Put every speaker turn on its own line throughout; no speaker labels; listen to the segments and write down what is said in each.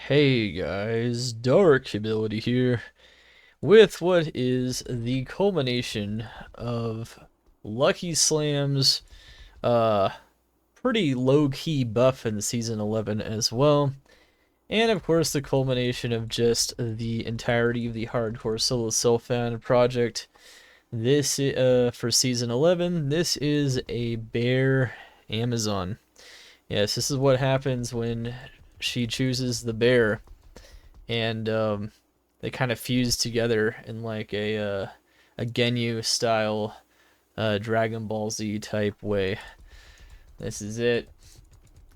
Hey guys, Dark Ability here with what is the culmination of Lucky Slam's uh pretty low-key buff in Season 11 as well. And of course the culmination of just the entirety of the hardcore solo self-found project. This for Season 11, this is a bear Amazon. Yes, this is what happens when she chooses the bear and they kind of fuse together in like a Ginyu style Dragon Ball Z type way. This is it.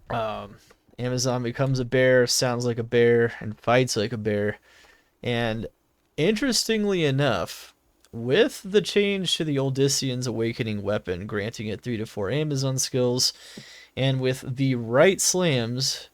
Um, Amazon becomes a bear, sounds like a bear, and fights like a bear. And interestingly enough, with the change to the Uldyssian's Awakening weapon, granting it 3 to 4 Amazon skills, and with the right slams,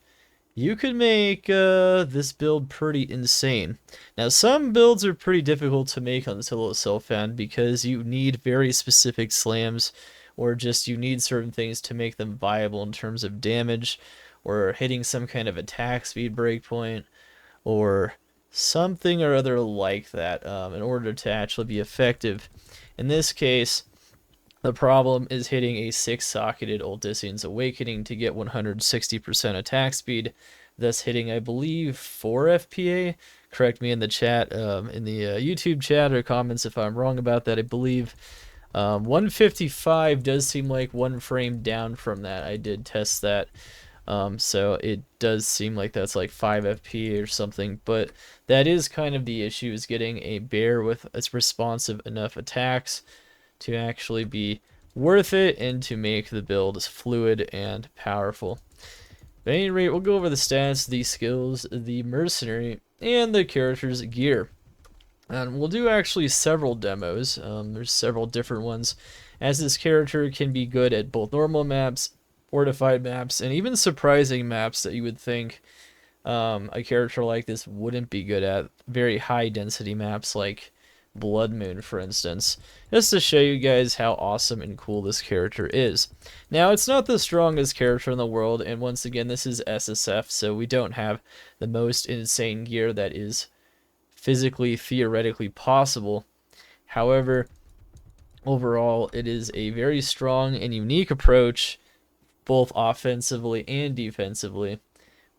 you could make this build pretty insane. Now, some builds are pretty difficult to make on solo self-found because you need very specific slams, or just you need certain things to make them viable in terms of damage, or hitting some kind of attack speed breakpoint, or something or other like that in order to actually be effective. In this case, the problem is hitting a 6-socketed Uldyssian's Awakening to get 160% attack speed, thus hitting, I believe, 4 FPA. Correct me in the chat, in the YouTube chat or comments if I'm wrong about that. I believe 155 does seem like one frame down from that. I did test that. So it does seem like that's like 5 FP or something, but that is kind of the issue, is getting a bear with its responsive enough attacks to actually be worth it and to make the build fluid and powerful. But at any rate, we'll go over the stats, the skills, the mercenary, and the character's gear. And we'll do actually several demos. There's several different ones, as this character can be good at both normal maps, fortified maps, and even surprising maps that you would think a character like this wouldn't be good at. Very high density maps like Blood Moon, for instance, just to show you guys how awesome and cool this character is. Now, it's not the strongest character in the world, and once again, this is SSF, so we don't have the most insane gear that is physically, theoretically possible. However, overall, it is a very strong and unique approach, both offensively and defensively,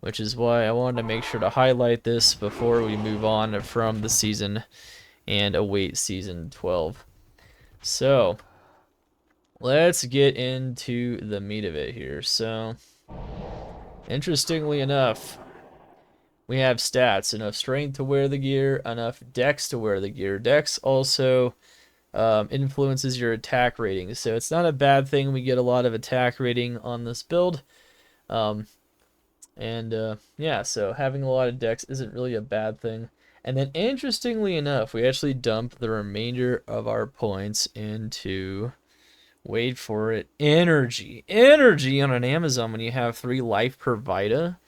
which is why I wanted to make sure to highlight this before we move on from the season and await season 12. So let's get into the meat of it here. So interestingly enough, we have stats: enough strength to wear the gear, enough dex to wear the gear. Dex also influences your attack rating, so it's not a bad thing we get a lot of attack rating on this build. Yeah, so having a lot of dex isn't really a bad thing. And then, interestingly enough, we actually dump the remainder of our points into, wait for it, energy. Energy on an Amazon when you have 3 life per Vita?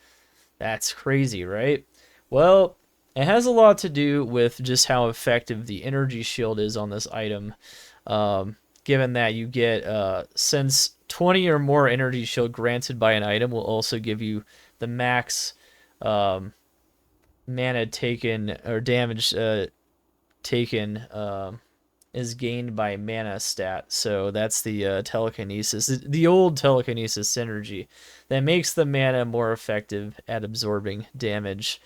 That's crazy, right? Well, it has a lot to do with just how effective the energy shield is on this item. Given that you get, since 20 or more energy shield granted by an item will also give you the max mana taken, or damage taken is gained by mana stat. So that's the telekinesis, the old telekinesis synergy that makes the mana more effective at absorbing damage,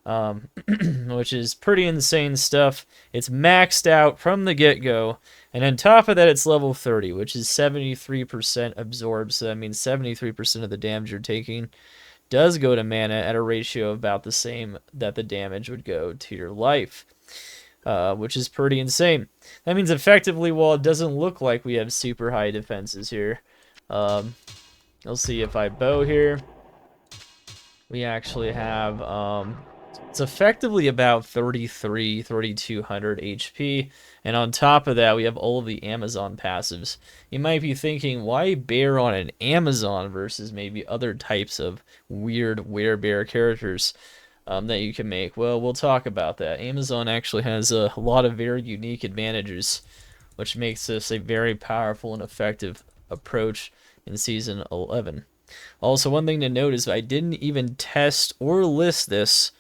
which is pretty insane stuff. It's maxed out from the get-go, and on top of that, it's level 30, which is 73% absorbed. So that means 73% of the damage you're taking does go to mana at a ratio about the same that the damage would go to your life, which is pretty insane. That means effectively, while it doesn't look like we have super high defenses here, you'll see if I bow here, we actually have, it's effectively about 3,200 HP, and on top of that, we have all of the Amazon passives. You might be thinking, why bear on an Amazon versus maybe other types of weird Werebear characters that you can make? Well, we'll talk about that. Amazon actually has a lot of very unique advantages, which makes this a very powerful and effective approach in Season 11. Also, one thing to note is I didn't even test or list this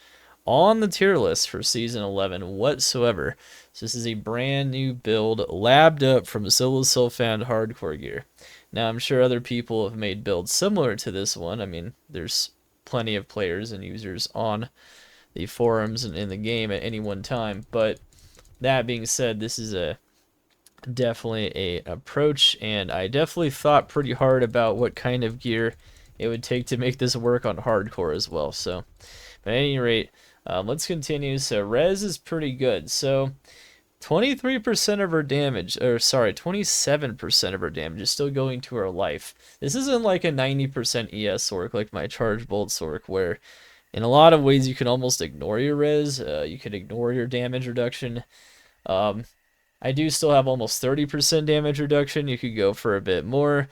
on the tier list for Season 11 whatsoever. So this is a brand new build, labbed up from Solo Self-Found Hardcore gear. Now, I'm sure other people have made builds similar to this one. I mean, there's plenty of players and users on the forums and in the game at any one time. But that being said, this is definitely a approach, and I definitely thought pretty hard about what kind of gear it would take to make this work on hardcore as well. So, at any rate, let's continue. So, res is pretty good. So, 23% of her damage, or sorry, 27% of her damage is still going to her life. This isn't like a 90% ES orc like my Charge Bolts orc, where in a lot of ways you can almost ignore your res, you can ignore your damage reduction. I do still have almost 30% damage reduction. You could go for a bit more.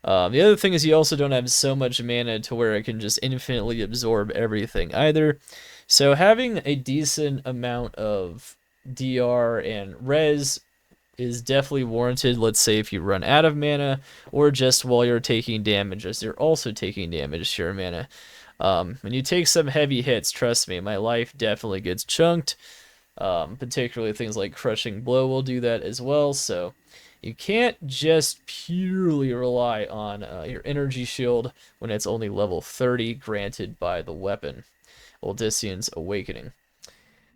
The other thing is you also don't have so much mana to where it can just infinitely absorb everything either. So having a decent amount of DR and res is definitely warranted. Let's say if you run out of mana, or just while you're taking damage as you're also taking damage to your mana. When you take some heavy hits, trust me, my life definitely gets chunked. Particularly things like Crushing Blow will do that as well. So you can't just purely rely on your energy shield when it's only level 30 granted by the weapon, Uldyssian's Awakening.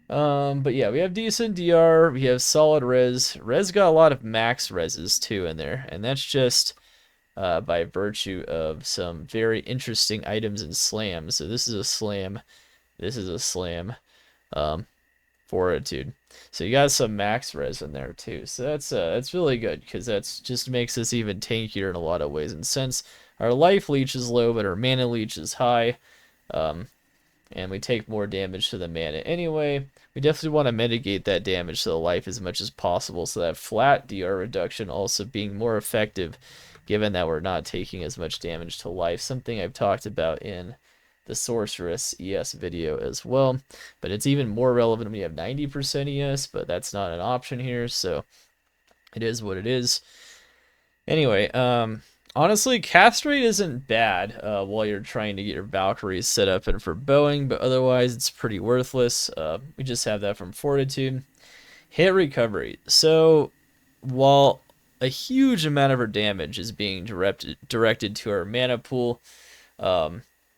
But yeah, we have decent DR, we have solid res. Res got a lot of max reses too in there, and that's just by virtue of some very interesting items and slams. So this is a slam, this is a slam. Fortitude. So you got some max res in there too. So that's really good, because that's just makes us even tankier in a lot of ways. And since our life leech is low but our mana leech is high, and we take more damage to the mana anyway, we definitely want to mitigate that damage to the life as much as possible, so that flat DR reduction also being more effective, given that we're not taking as much damage to life. Something I've talked about in the Sorceress ES video as well, but it's even more relevant when you have 90% ES, but that's not an option here, so it is what it is. Anyway, honestly, cast rate isn't bad while you're trying to get your Valkyries set up and for bowing, but otherwise it's pretty worthless. We just have that from Fortitude. Hit recovery. So while a huge amount of our damage is being directed to our mana pool,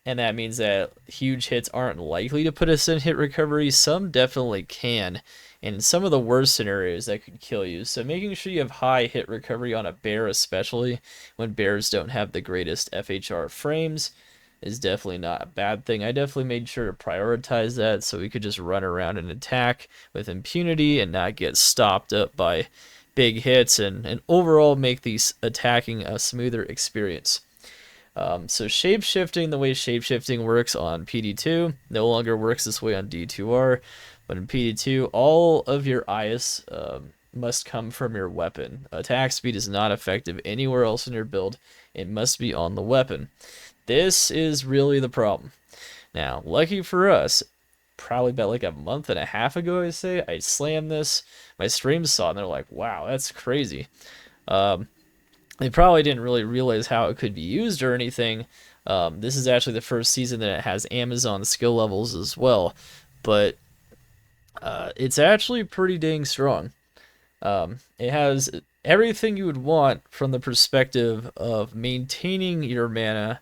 and that means that huge hits aren't likely to put us in hit recovery, some definitely can, and in some of the worst scenarios that could kill you. So making sure you have high hit recovery on a bear, especially when bears don't have the greatest FHR frames, is definitely not a bad thing. I definitely made sure to prioritize that so we could just run around and attack with impunity and not get stopped up by big hits, and overall make these attacking a smoother experience. So shape-shifting, the way shape-shifting works on PD2 no longer works this way on D2R, but in PD2 all of your IS must come from your weapon. Attack speed is not effective anywhere else in your build, it must be on the weapon. This is really the problem. Now, lucky for us, probably about like a month and a half ago, I slammed this. My streams saw it and they're like, wow, that's crazy. They probably didn't really realize how it could be used or anything. This is actually the first season that it has Amazon skill levels as well, but it's actually pretty dang strong. It has everything you would want from the perspective of maintaining your mana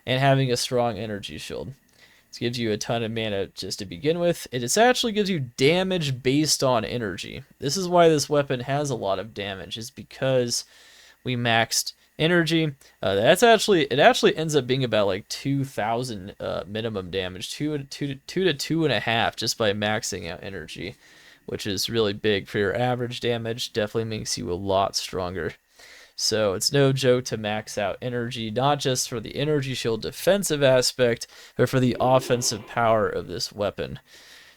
and having a strong energy shield. It gives you a ton of mana just to begin with. It actually gives you damage based on energy. This is why this weapon has a lot of damage, is because we maxed energy. It actually ends up being about like 2,000 minimum damage, 2 to 2.5 just by maxing out energy, which is really big for your average damage. Definitely makes you a lot stronger. So it's no joke to max out energy, not just for the energy shield defensive aspect, but for the offensive power of this weapon.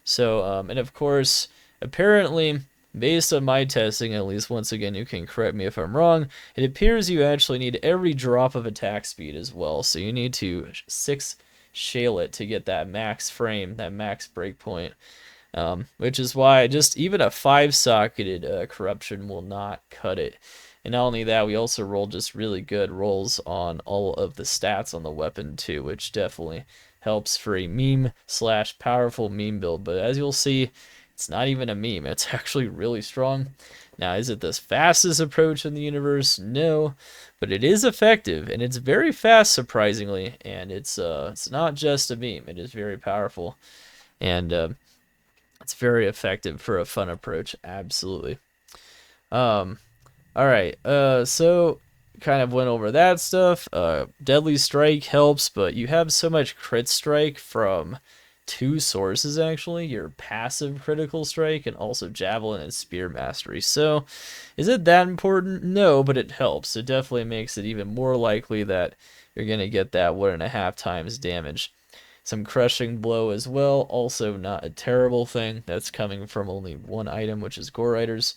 So, and of course, apparently, based on my testing, at least, once again, you can correct me if I'm wrong, it appears you actually need every drop of attack speed as well. So you need to 6 shale it to get that max frame, that max breakpoint. Which is why just even a 5-socketed corruption will not cut it. And not only that, we also roll just really good rolls on all of the stats on the weapon too, which definitely helps for a meme slash powerful meme build. But as you'll see, it's not even a meme. It's actually really strong. Now, is it the fastest approach in the universe? No, but it is effective, and it's very fast, surprisingly. And it's not just a meme. It is very powerful, and it's very effective for a fun approach. Absolutely. All right. So kind of went over that stuff. Deadly Strike helps, but you have so much crit strike from two sources, actually. Your passive critical strike and also Javelin and Spear Mastery. So is it that important? No, but it helps. It definitely makes it even more likely that you're going to get that 1.5 times damage. Some Crushing Blow as well, also not a terrible thing. That's coming from only one item, which is Gore Riders.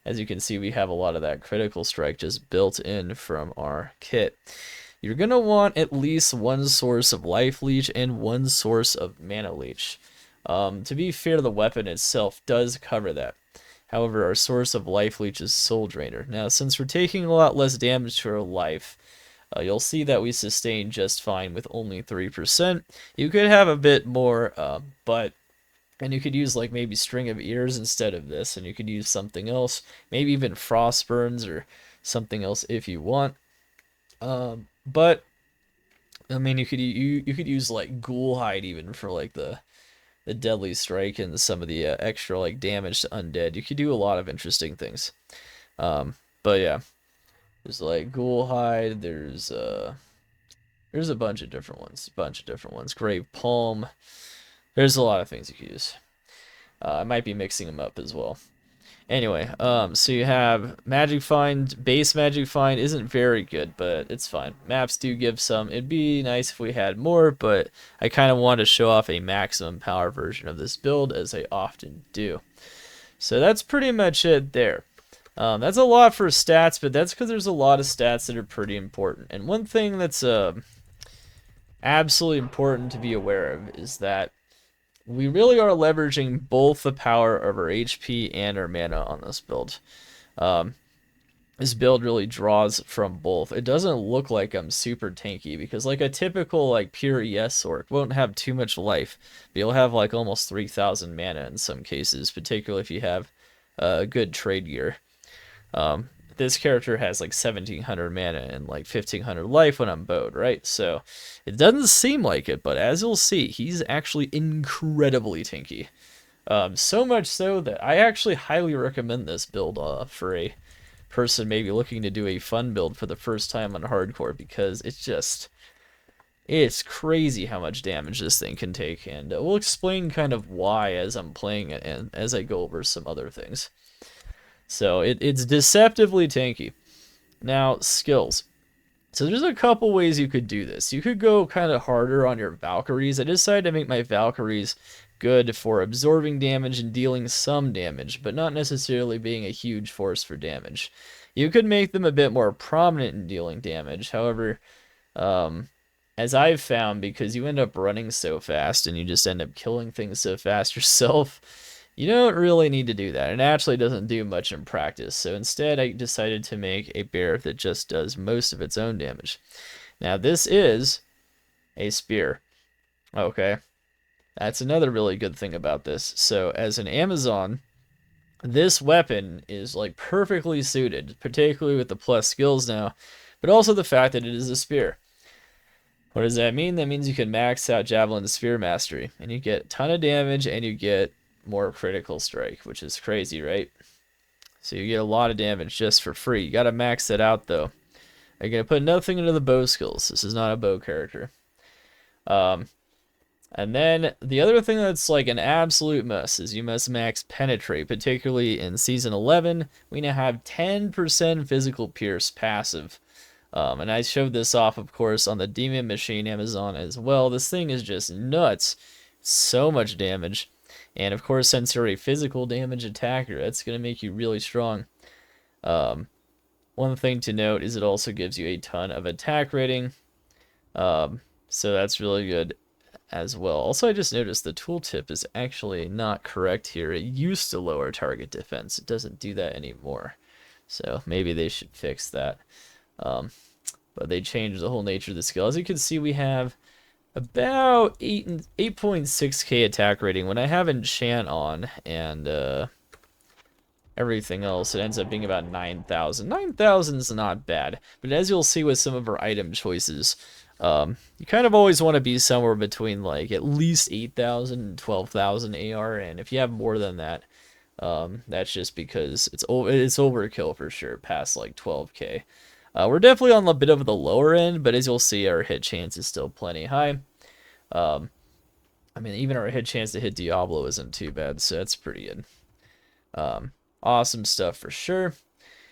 As you can see, we have a lot of that critical strike just built in from our kit. You're going to want at least one source of Life Leech and one source of Mana Leech. To be fair, the weapon itself does cover that. However, our source of Life Leech is Soul Drainer. Now, since we're taking a lot less damage to our life, you'll see that we sustain just fine with only 3%. You could have a bit more, and you could use like maybe String of Ears instead of this, and you could use something else, maybe even Frostburns or something else if you want. But I mean, you could use like Ghoul Hide even for like the Deadly Strike and some of the extra like damage to undead. You could do a lot of interesting things. But yeah, there's like Ghoul Hide. There's a bunch of different ones. Grave Palm. There's a lot of things you could use. I might be mixing them up as well. Anyway, so you have Magic Find. Base Magic Find isn't very good, but it's fine. Maps do give some. It'd be nice if we had more, but I kind of want to show off a maximum power version of this build, as I often do. So that's pretty much it there. That's a lot for stats, but that's because there's a lot of stats that are pretty important. And one thing that's absolutely important to be aware of is that we really are leveraging both the power of our HP and our mana on this build. This build really draws from both. It doesn't look like I'm super tanky, because like a typical like pure ES orc won't have too much life, but you'll have like almost 3,000 mana in some cases, particularly if you have good trade gear. This character has like 1,700 mana and like 1,500 life when I'm bowed, right? So it doesn't seem like it, but as you'll see, he's actually incredibly tanky. So much so that I actually highly recommend this build for a person maybe looking to do a fun build for the first time on hardcore, because it's crazy how much damage this thing can take, and we'll explain kind of why as I'm playing it and as I go over some other things. So it's deceptively tanky. Now, skills. So there's a couple ways you could do this. You could go kind of harder on your Valkyries. I decided to make my Valkyries good for absorbing damage and dealing some damage, but not necessarily being a huge force for damage. You could make them a bit more prominent in dealing damage. However, as I've found, because you end up running so fast and you just end up killing things so fast yourself, you don't really need to do that. It actually doesn't do much in practice. So instead, I decided to make a bear that just does most of its own damage. Now, this is a spear. Okay. That's another really good thing about this. So as an Amazon, this weapon is like perfectly suited, particularly with the plus skills now, but also the fact that it is a spear. What does that mean? That means you can max out Javelin Spear Mastery, and you get a ton of damage, and you get more critical strike, which is crazy, right? So you get a lot of damage just for free. You gotta max that out though. I'm gonna put nothing into the bow skills. This is not a bow character. And then the other thing that's like an absolute must is you must max Penetrate, particularly in Season 11. We now have 10% Physical Pierce passive. And I showed this off, of course, on the Demon Machine Amazon as well. This thing is just nuts. So much damage. And of course, since you're a physical damage attacker, that's going to make you really strong. One thing to note is it also gives you a ton of attack rating. So that's really good as well. Also, I just noticed the tooltip is actually not correct here. It used to lower target defense. It doesn't do that anymore. So maybe they should fix that. But they changed the whole nature of the skill. As you can see, we have about 8.6k attack rating. When I have enchant on and everything else, it ends up being about 9,000. 9,000 is not bad, but as you'll see with some of our item choices, you kind of always want to be somewhere between like at least 8,000 and 12,000 AR, and if you have more than that, that's just because it's overkill for sure, past like 12k. We're definitely on a bit of the lower end, but as you'll see, our hit chance is still plenty high. I mean, even our hit chance to hit Diablo isn't too bad, so that's pretty good. Awesome stuff for sure.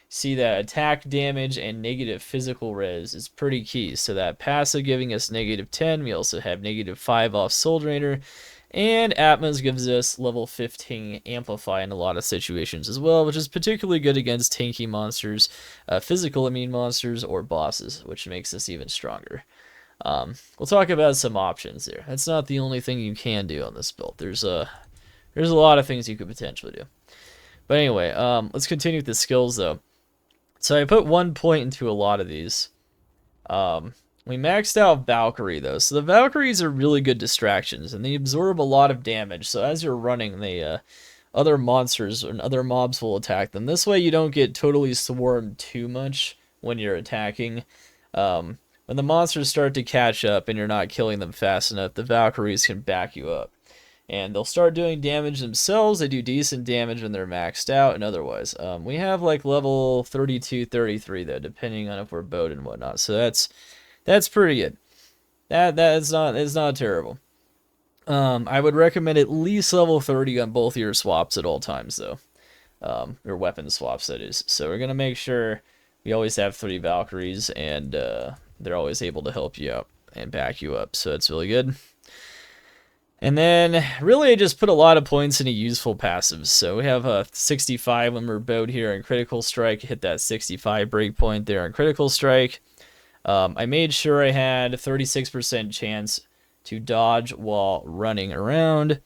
See that attack damage and negative physical res is pretty key. So that passive giving us -10. We also have -5 off Soul Drainer. And Atma's gives us level 15 Amplify in a lot of situations as well, which is particularly good against tanky monsters, physical immune monsters, or bosses, which makes us even stronger. We'll talk about some options there. That's not the only thing you can do on this build. There's a lot of things you could potentially do. But anyway, let's continue with the skills though. So I put 1 point into a lot of these. We maxed out Valkyrie though. So the Valkyries are really good distractions and they absorb a lot of damage. So as you're running, they other monsters and other mobs will attack them. This way you don't get totally swarmed too much when you're attacking. When the monsters start to catch up and you're not killing them fast enough, the Valkyries can back you up. And they'll start doing damage themselves. They do decent damage when they're maxed out and otherwise. We have like level 32, 33 though, depending on if we're bowed and whatnot. So that's pretty good. It's not terrible. I would recommend at least level 30 on both of your swaps at all times though. Your weapon swaps, that is. So we're gonna make sure we always have 3 Valkyries and they're always able to help you out and back you up. So that's really good. And then, really, I just put a lot of points into useful passives. So we have 65 when we're bowed here in Critical Strike. Hit that 65 breakpoint there in Critical Strike. I made sure I had a 36% chance to dodge while running around.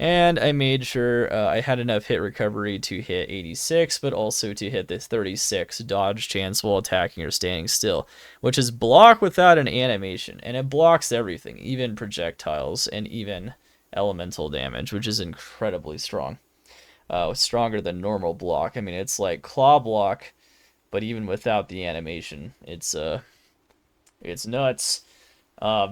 And I made sure I had enough hit recovery to hit 86, but also to hit this 36 dodge chance while attacking or standing still, which is block without an animation. And it blocks everything, even projectiles and even elemental damage, which is incredibly strong. Stronger than normal block. I mean, it's like claw block, but even without the animation, it's nuts.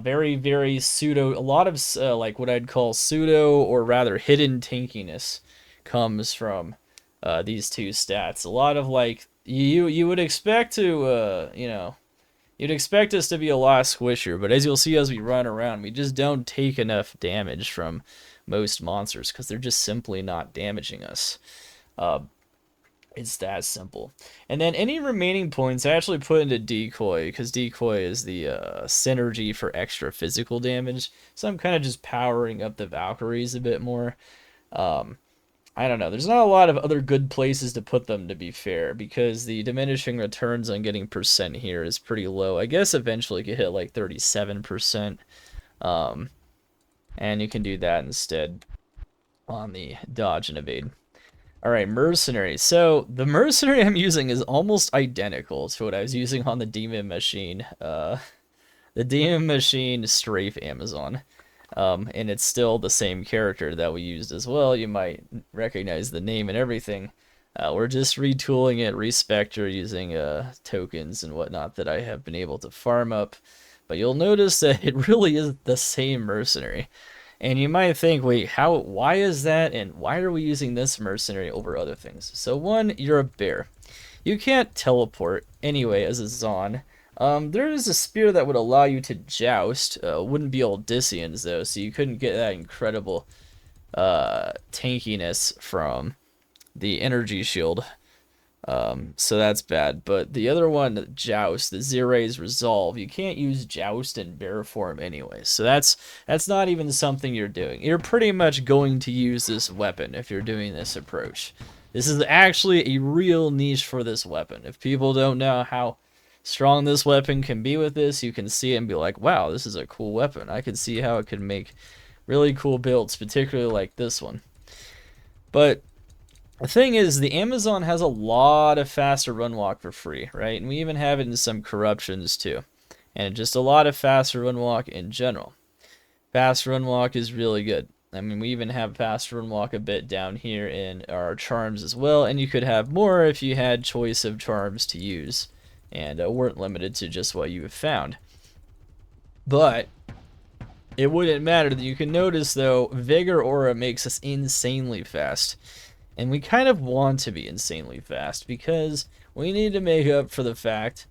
Very, very pseudo, a lot of like what I'd call pseudo or rather hidden tankiness comes from these two stats. A lot of like, you would expect to, you'd expect us to be a lot squishier, but as you'll see as we run around, we just don't take enough damage from most monsters because they're just simply not damaging us. It's that simple. And then any remaining points I actually put into Decoy, because Decoy is the synergy for extra physical damage. So I'm kind of just powering up the Valkyries a bit more. I don't know. There's not a lot of other good places to put them, to be fair, because the diminishing returns on getting percent here is pretty low. I guess eventually you could hit like 37%. And you can do that instead on the dodge and evade. Alright, Mercenary. So, the Mercenary I'm using is almost identical to what I was using on the Demon Machine. The Demon Machine Strafe Amazon. And it's still the same character that we used as well. You might recognize the name and everything. We're just retooling it, respecter, using tokens and whatnot that I have been able to farm up. But you'll notice that it really is the same Mercenary. And you might think, wait, why is that, and why are we using this Mercenary over other things? So one, you're a bear. You can't teleport anyway as a Zon. There is a spear that would allow you to joust. Wouldn't be Uldyssians though, so you couldn't get that incredible tankiness from the energy shield. So that's bad. But the other one, Joust, the Zeray's Resolve, you can't use Joust in bear form anyway. So that's not even something you're doing. You're pretty much going to use this weapon if you're doing this approach. This is actually a real niche for this weapon. If people don't know how strong this weapon can be with this, you can see it and be like, wow, this is a cool weapon. I could see how it could make really cool builds, particularly like this one. But The thing is, the Amazon has a lot of faster run walk for free, right? And we even have it in some corruptions too. And just a lot of faster run walk in general. Fast run walk is really good. I mean, we even have fast run walk a bit down here in our charms as well, and you could have more if you had choice of charms to use and weren't limited to just what you have found. But it wouldn't matter. You can notice though, Vigor Aura makes us insanely fast. And we kind of want to be insanely fast because we need to make up for the fact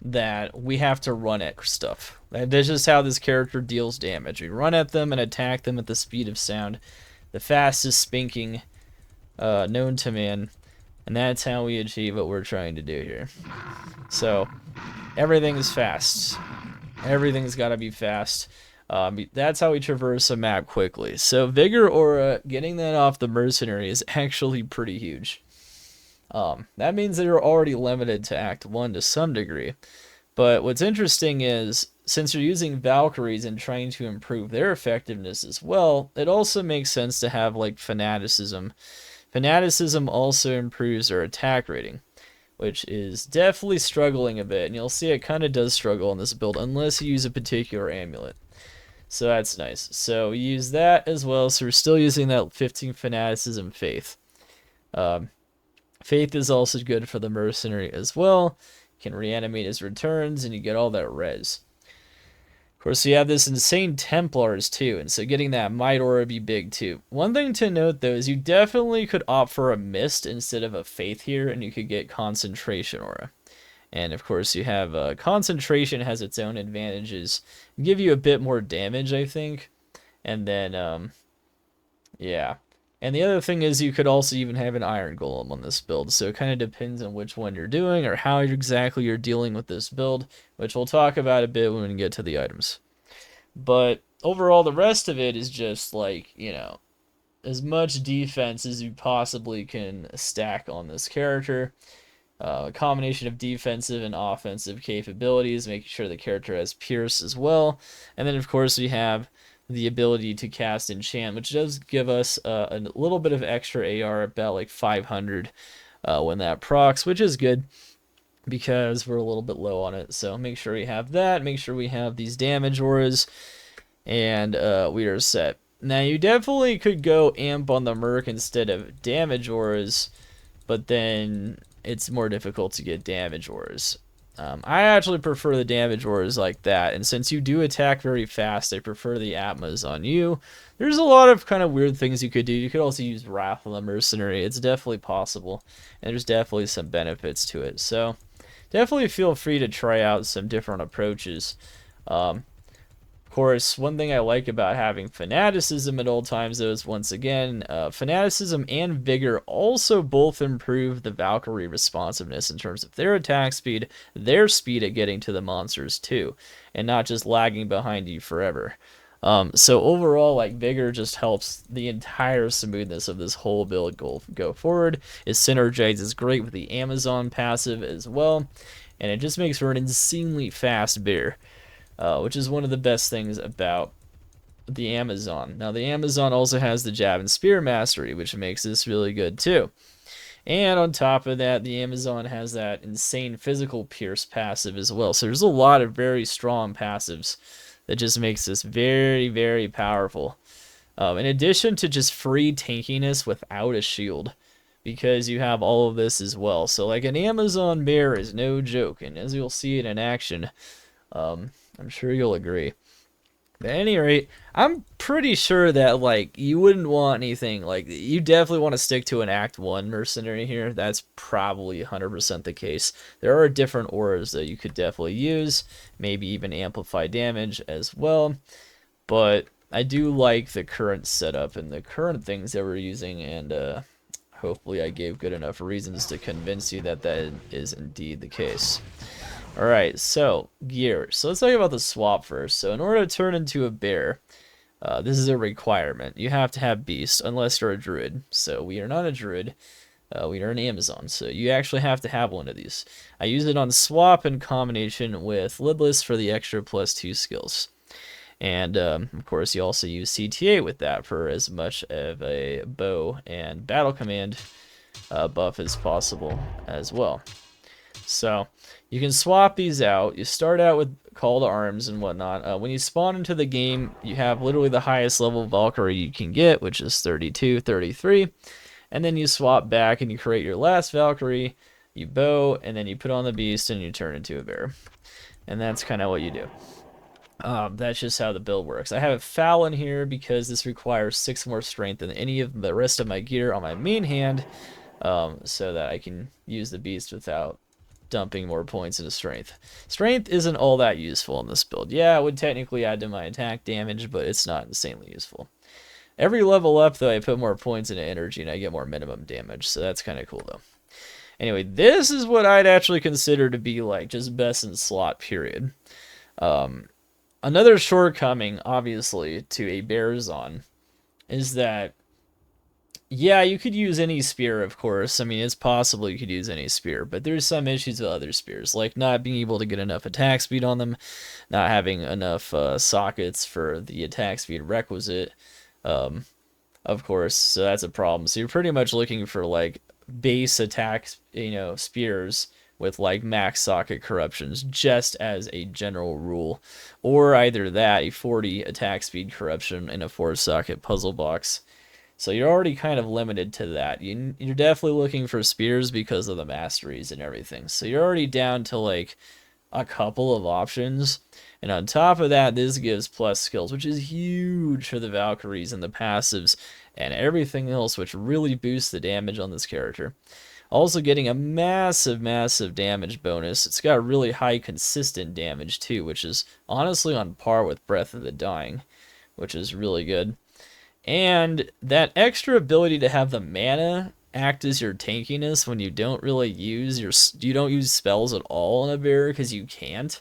that we have to run at stuff. That's just how this character deals damage. We run at them and attack them at the speed of sound, the fastest spinking known to man, and that's how we achieve what we're trying to do here. So everything is fast. Everything's got to be fast. That's how we traverse a map quickly. So Vigor Aura, getting that off the Mercenary is actually pretty huge. That means that you're already limited to Act 1 to some degree. But what's interesting is, since you're using Valkyries and trying to improve their effectiveness as well, it also makes sense to have like Fanaticism. Fanaticism also improves their attack rating, which is definitely struggling a bit. And you'll see it kind of does struggle in this build unless you use a particular amulet. So that's nice. So we use that as well. So we're still using that 15 Fanaticism Faith. Faith is also good for the Mercenary as well. Can reanimate his returns, and you get all that res. Of course, you have this insane Templars too, and so getting that might aura be big too. One thing to note though is you definitely could opt for a mist instead of a faith here, and you could get concentration aura. And of course, you have concentration has its own advantages, give you a bit more damage, I think, and then yeah. And the other thing is you could also even have an Iron Golem on this build, so it kind of depends on which one you're doing or how exactly you're dealing with this build, which we'll talk about a bit when we get to the items. But overall, the rest of it is just like, you know, as much defense as you possibly can stack on this character. A combination of defensive and offensive capabilities, making sure the character has Pierce as well. And then, of course, we have the ability to cast Enchant, which does give us a little bit of extra AR, about like 500 when that procs, which is good because we're a little bit low on it. So make sure we have that, make sure we have these damage auras, and we are set. Now you definitely could go amp on the Merc instead of damage auras, but then it's more difficult to get damage auras. I actually prefer the damage auras like that, and since you do attack very fast, I prefer the Atmas on you. There's a lot of kind of weird things you could do. You could also use Wrath on the Mercenary. It's definitely possible, and there's definitely some benefits to it. So definitely feel free to try out some different approaches. Of course, one thing I like about having Fanaticism at all times, though, is once again, Fanaticism and Vigor also both improve the Valkyrie responsiveness in terms of their attack speed, their speed at getting to the monsters too, and not just lagging behind you forever. So overall, like, Vigor just helps the entire smoothness of this whole build go forward. It synergizes great with the Amazon passive as well, and it just makes for an insanely fast bear. Which is one of the best things about the Amazon. Now, the Amazon also has the Jab and Spear Mastery, which makes this really good too. And on top of that, the Amazon has that insane physical Pierce passive as well. So there's a lot of very strong passives that just makes this very, very powerful. In addition to just free tankiness without a shield, because you have all of this as well. So like an Amazon bear is no joke, and as you'll see it in action, I'm sure you'll agree. But at any rate, I'm pretty sure that, like, you wouldn't want anything, like, you definitely want to stick to an Act 1 Mercenary here. That's probably 100% the case. There are different auras that you could definitely use, maybe even amplify damage as well. But I do like the current setup and the current things that we're using, and hopefully I gave good enough reasons to convince you that that is indeed the case. Alright, so, gear. So let's talk about the swap first. So in order to turn into a bear, this is a requirement. You have to have Beast, unless you're a Druid. So we are not a Druid. We are an Amazon, so you actually have to have one of these. I use it on swap in combination with Lidless for the extra +2 skills. And, of course, you also use CTA with that for as much of a bow and battle command buff as possible as well. So you can swap these out. You start out with Call to Arms and whatnot. When you spawn into the game, you have literally the highest level Valkyrie you can get, which is 32, 33. And then you swap back and you create your last Valkyrie, you bow, and then you put on the beast and you turn into a bear. And that's kind of what you do. That's just how the build works. I have a foul in here because this requires 6 more strength than any of the rest of my gear on my main hand, so that I can use the beast without dumping more points into strength. Strength isn't all that useful in this build. Yeah, it would technically add to my attack damage, but it's not insanely useful. Every level up, though, I put more points into energy and I get more minimum damage, so that's kind of cool, though. Anyway, this is what I'd actually consider to be, like, just best in slot, period. Another shortcoming, obviously, to a Bearzon is that, yeah, you could use any spear, of course. I mean, it's possible you could use any spear, but there's some issues with other spears, like not being able to get enough attack speed on them, not having enough sockets for the attack speed requisite, of course, so that's a problem. So you're pretty much looking for, like, base attack, spears with, like, max socket corruptions, just as a general rule. Or either that, a 40 attack speed corruption in a 4-socket puzzle box. So you're already kind of limited to that. You're definitely looking for spears because of the masteries and everything. So you're already down to, like, a couple of options. And on top of that, this gives plus skills, which is huge for the Valkyries and the passives and everything else, which really boosts the damage on this character. Also getting a massive, massive damage bonus. It's got really high consistent damage too, which is honestly on par with Breath of the Dying, which is really good. And that extra ability to have the mana act as your tankiness when you don't really use you don't use spells at all on a bear because you can't,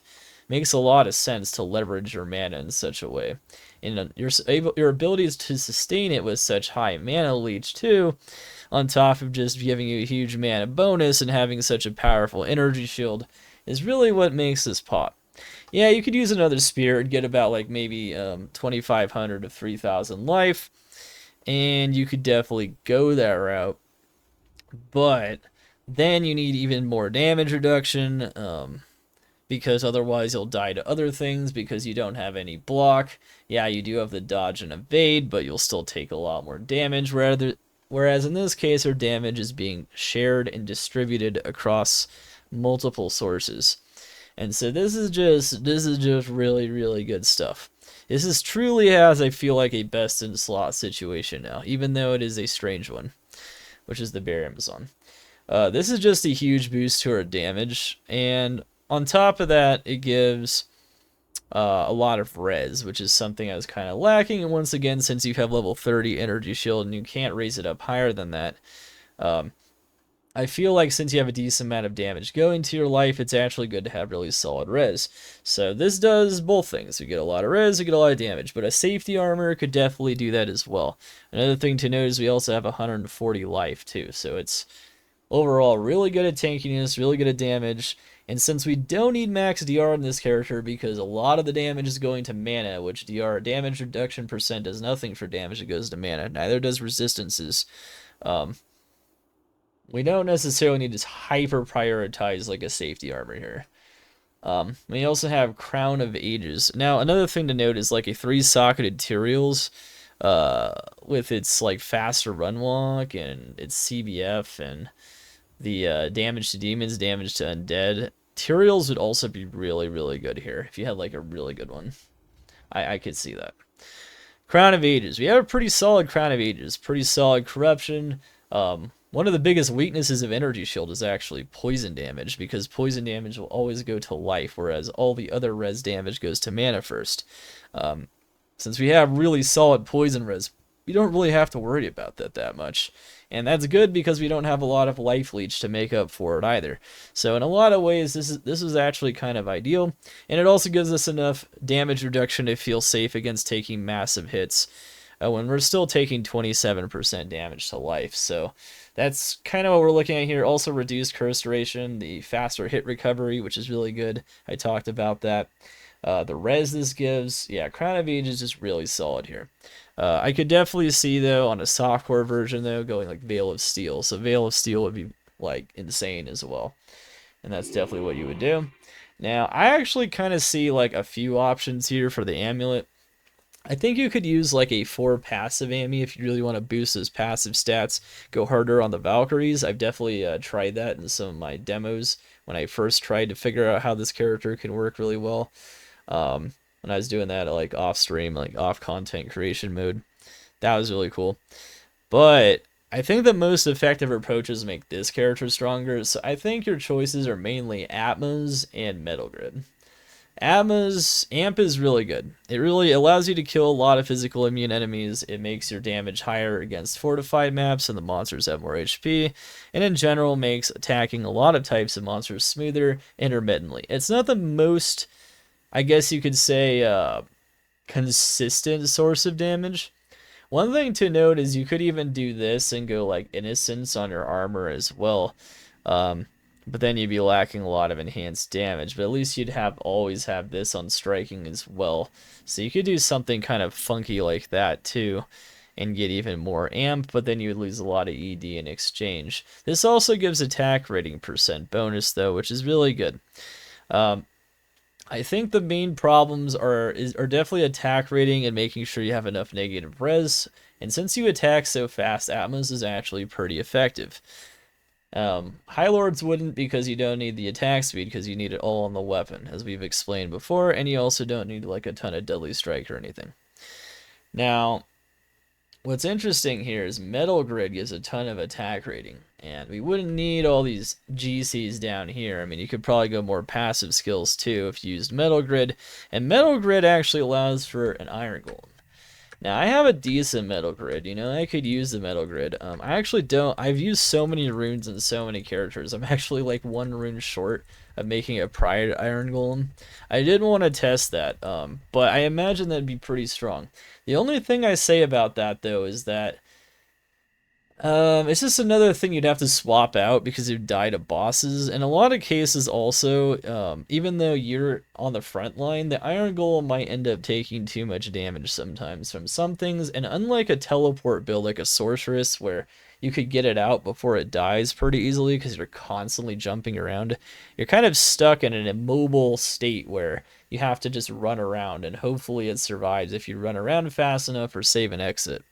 makes a lot of sense to leverage your mana in such a way. And your abilities to sustain it with such high mana leech too, on top of just giving you a huge mana bonus and having such a powerful energy shield, is really what makes this pop. Yeah, you could use another spear and get about, like, maybe 2,500 to 3,000 life, and you could definitely go that route, but then you need even more damage reduction, because otherwise you'll die to other things because you don't have any block. Yeah, you do have the dodge and evade, but you'll still take a lot more damage, whereas in this case, our damage is being shared and distributed across multiple sources. And so this is just really, really good stuff. This is truly has, I feel like, a best in slot situation now, even though it is a strange one, which is the Bear Amazon. This is just a huge boost to our damage, and on top of that, it gives a lot of res, which is something I was kind of lacking. And once again, since you have level 30 energy shield and you can't raise it up higher than that, I feel like since you have a decent amount of damage going to your life, it's actually good to have really solid res. So this does both things. You get a lot of res, you get a lot of damage, but a safety armor could definitely do that as well. Another thing to note is we also have 140 life too, so it's overall really good at tankiness, really good at damage. And since we don't need max DR in this character because a lot of the damage is going to mana, which DR damage reduction percent does nothing for damage that goes to mana, neither does resistances. We don't necessarily need to hyper prioritize like a safety armor here. We also have Crown of Ages. Now, another thing to note is like a 3-socketed Tyraels, with its like faster run walk and its CBF and the damage to demons, damage to undead. Tyraels would also be really, really good here if you had like a really good one. I could see that. Crown of Ages. We have a pretty solid Crown of Ages. Pretty solid corruption. One of the biggest weaknesses of Energy Shield is actually poison damage, because poison damage will always go to life, whereas all the other res damage goes to mana first. Since we have really solid poison res, we don't really have to worry about that much. And that's good because we don't have a lot of life leech to make up for it either. So in a lot of ways, this is actually kind of ideal. And it also gives us enough damage reduction to feel safe against taking massive hits, when we're still taking 27% damage to life. So that's kind of what we're looking at here. Also reduced curse duration, the faster hit recovery, which is really good. I talked about that. The res this gives, yeah, Crown of Ages is just really solid here. I could definitely see, though, on a softcore version, though, going like Veil of Steel. So Veil of Steel would be like insane as well. And that's definitely what you would do. Now, I actually kind of see like a few options here for the amulet. I think you could use like a 4 passive Ami if you really want to boost those passive stats, go harder on the Valkyries. I've definitely tried that in some of my demos when I first tried to figure out how this character can work really well. When I was doing that like off stream, like off content creation mode. That was really cool. But I think the most effective approaches make this character stronger, so I think your choices are mainly Atmos and Metal Grid. Atma's Amp is really good. It really allows you to kill a lot of physical immune enemies. It makes your damage higher against fortified maps and the monsters have more HP. And in general makes attacking a lot of types of monsters smoother intermittently. It's not the most, I guess you could say, consistent source of damage. One thing to note is you could even do this and go like Innocence on your armor as well. But then you'd be lacking a lot of enhanced damage. But at least you'd always have this on striking as well. So you could do something kind of funky like that too, and get even more amp, but then you would lose a lot of ED in exchange. This also gives attack rating % bonus though, which is really good. I think the main problems are definitely attack rating and making sure you have enough negative res. And since you attack so fast, Atmos is actually pretty effective. High Lords wouldn't, because you don't need the attack speed, because you need it all on the weapon, as we've explained before, and you also don't need like a ton of Deadly Strike or anything. Now, what's interesting here is Metal Grid gives a ton of attack rating, and we wouldn't need all these GCs down here. I mean, you could probably go more passive skills too if you used Metal Grid, and Metal Grid actually allows for an Iron Golem. Now, I have a decent Metal Grid, you know, I could use the Metal Grid. I actually don't, I've used so many runes and so many characters, I'm actually like 1 rune short of making a Pride Iron Golem. I did want to test that, but I imagine that'd be pretty strong. The only thing I say about that, though, is that it's just another thing you'd have to swap out because you die to bosses. In a lot of cases also, even though you're on the front line, the Iron Golem might end up taking too much damage sometimes from some things, and unlike a teleport build like a Sorceress where you could get it out before it dies pretty easily because you're constantly jumping around, you're kind of stuck in an immobile state where you have to just run around, and hopefully it survives if you run around fast enough or save and exit.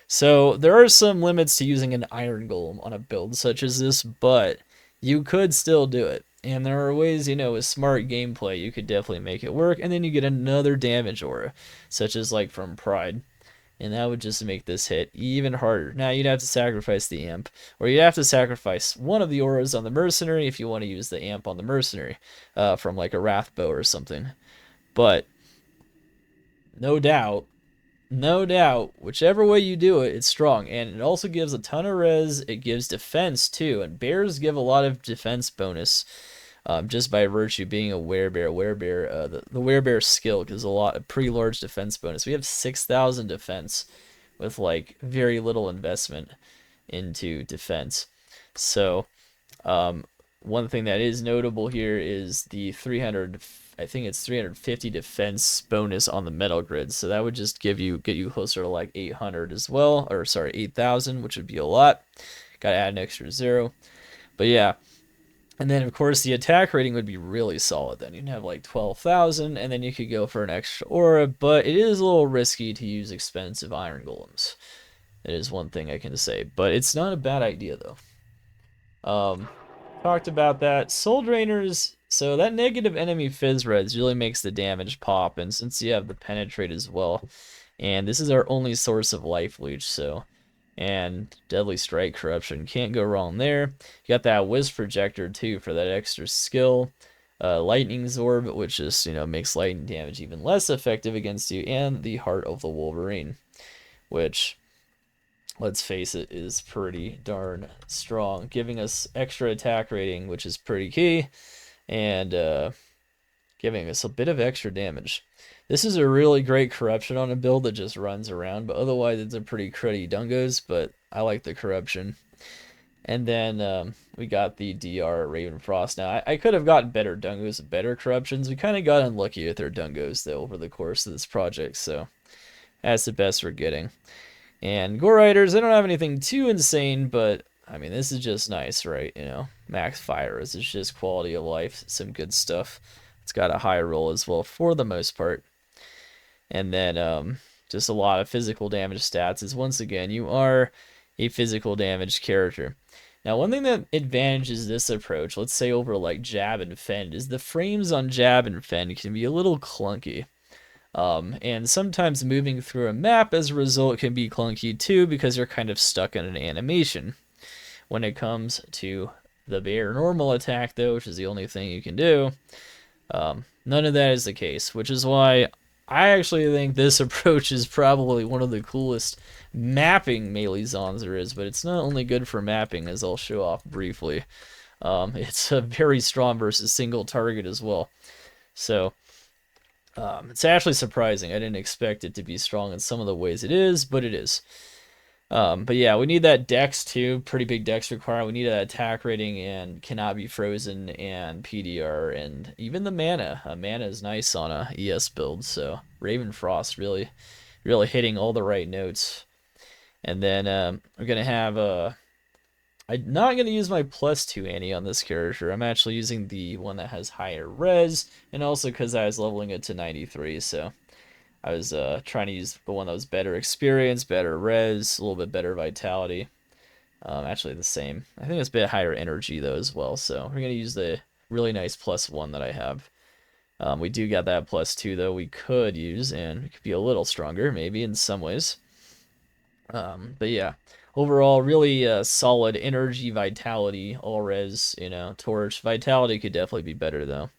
So there are some limits to using an Iron Golem on a build such as this, but you could still do it. And there are ways, you know, with smart gameplay, you could definitely make it work, and then you get another damage aura, such as like from Pride. And that would just make this hit even harder. Now, you'd have to sacrifice the amp, or you'd have to sacrifice one of the auras on the Mercenary if you want to use the amp on the Mercenary, from like a Wrath Bow or something. But, no doubt, whichever way you do it, it's strong. And it also gives a ton of res. It gives defense too. And bears give a lot of defense bonus, just by virtue being a werebear. The werebear skill gives a pretty large defense bonus. We have 6,000 defense with like very little investment into defense. So, one thing that is notable here is the 300, I think it's 350 defense bonus on the Metal Grid. So that would just get you closer to like 800 as well, or sorry, 8,000, which would be a lot. Got to add an extra 0. But yeah. And then of course the attack rating would be really solid then. You'd have like 12,000, and then you could go for an extra aura, but it is a little risky to use expensive Iron Golems. That is one thing I can say, but it's not a bad idea though. Talked about that. Soul Drainers, so that negative enemy Fizz Reds really makes the damage pop, and since you have the Penetrate as well, and this is our only source of life leech, so, and Deadly Strike Corruption, can't go wrong there. You got that Wisp Projector too for that extra skill. Lightning Zorb, which just, you know, makes lightning damage even less effective against you, and the Heart of the Wolverine, which, let's face it, is pretty darn strong, giving us extra attack rating, which is pretty key, and giving us a bit of extra damage. This is a really great corruption on a build that just runs around, but otherwise it's a pretty cruddy dungos, but I like the corruption. And then we got the DR Ravenfrost. Now, I could have gotten better dungos, better corruptions. We kind of got unlucky with our dungos, though, over the course of this project, so That's the best we're getting. And Gore Riders, they don't have anything too insane, but I mean, this is just nice, right? You know, max fire is just quality of life, some good stuff. It's got a high roll as well for the most part. And then just a lot of physical damage stats is, once again, you are a physical damage character. Now, one thing that advantages this approach, let's say over like Jab and Fend, is the frames on Jab and Fend can be a little clunky. And sometimes moving through a map as a result can be clunky too, because you're kind of stuck in an animation. When it comes to the bear normal attack, though, which is the only thing you can do, none of that is the case, which is why I actually think this approach is probably one of the coolest mapping melee zones there is, but it's not only good for mapping, as I'll show off briefly. It's a very strong versus single target as well. So, it's actually surprising. I didn't expect it to be strong in some of the ways it is, but it is. But yeah, we need that dex too, pretty big dex requirement. We need that attack rating and cannot be frozen and PDR, and even the mana. Mana is nice on a ES build, so Raven Frost really hitting all the right notes. And then we're gonna have I'm not gonna use my +2 Annie on this character. I'm actually using the one that has higher res, and also because I was leveling it to 93, so I was trying to use the one that was better experience, better res, a little bit better vitality. Actually the same. I think it's a bit higher energy though as well. So we're going to use the really nice +1 that I have. We do got that +2 though we could use, and it could be a little stronger maybe in some ways. But yeah, overall really solid energy, vitality, all res, you know, torch. Vitality could definitely be better though.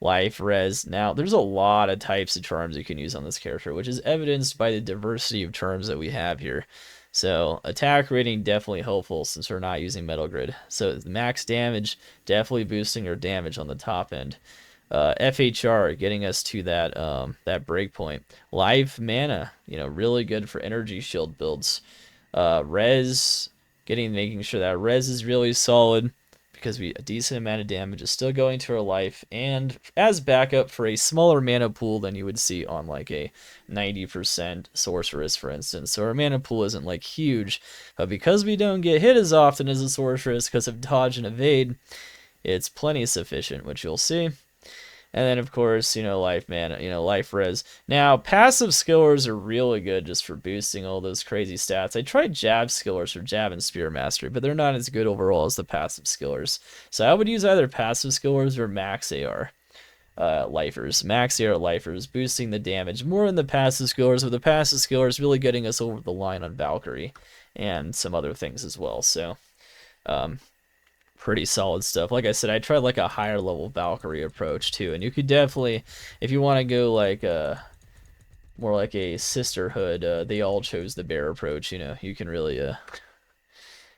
Life, res. Now, there's a lot of types of charms you can use on this character, which is evidenced by the diversity of charms that we have here. So, attack rating definitely helpful since we're not using Metal Grid. So, max damage, definitely boosting our damage on the top end. FHR, getting us to that that breakpoint. Life, mana, you know, really good for energy shield builds. Res, making sure that res is really solid, because a decent amount of damage is still going to our life, and as backup for a smaller mana pool than you would see on like a 90% sorceress, for instance. So our mana pool isn't like huge, but because we don't get hit as often as a sorceress because of dodge and evade, it's plenty sufficient, which you'll see. And then, of course, you know, life mana, you know, life res. Now, passive skillers are really good just for boosting all those crazy stats. I tried jab skillers for jab and spear mastery, but they're not as good overall as the passive skillers. So I would use either passive skillers or max AR lifers. Max AR lifers, boosting the damage more in the passive skillers, with the passive skillers really getting us over the line on Valkyrie and some other things as well. So, pretty solid stuff. Like I said, I tried like a higher level Valkyrie approach too, and you could definitely, if you want to go like more like a sisterhood, they all chose the bear approach, you know, you can really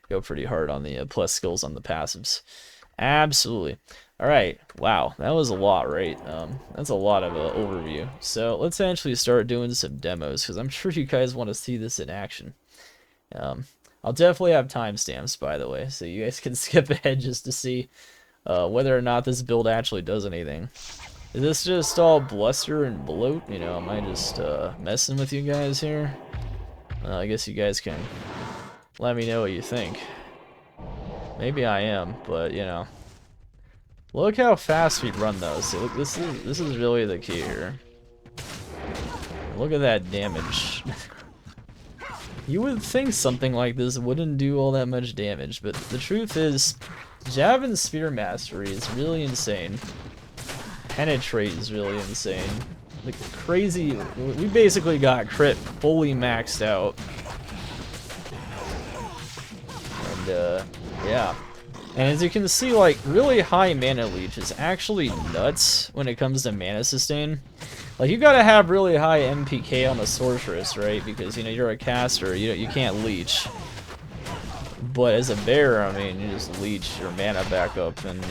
go pretty hard on the plus skills on the passives. Absolutely. All right, wow, that was a lot, right? That's a lot of overview. So let's actually start doing some demos, because I'm sure you guys want to see this in action. I'll definitely have timestamps, by the way, so you guys can skip ahead just to see whether or not this build actually does anything. Is this just all bluster and bloat? You know, am I just messing with you guys here? I guess you guys can let me know what you think. Maybe I am, but you know, look how fast we run those. See, look, this is really the key here. Look at that damage. You would think something like this wouldn't do all that much damage, but the truth is, Jab and Spear Mastery is really insane. Penetrate is really insane. Like crazy, we basically got crit fully maxed out. And yeah. And as you can see, like, really high mana leech is actually nuts when it comes to mana sustain. Like, you gotta have really high MPK on the sorceress, right? Because, you know, you're a caster, you can't leech. But as a bear, I mean, you just leech your mana back up, and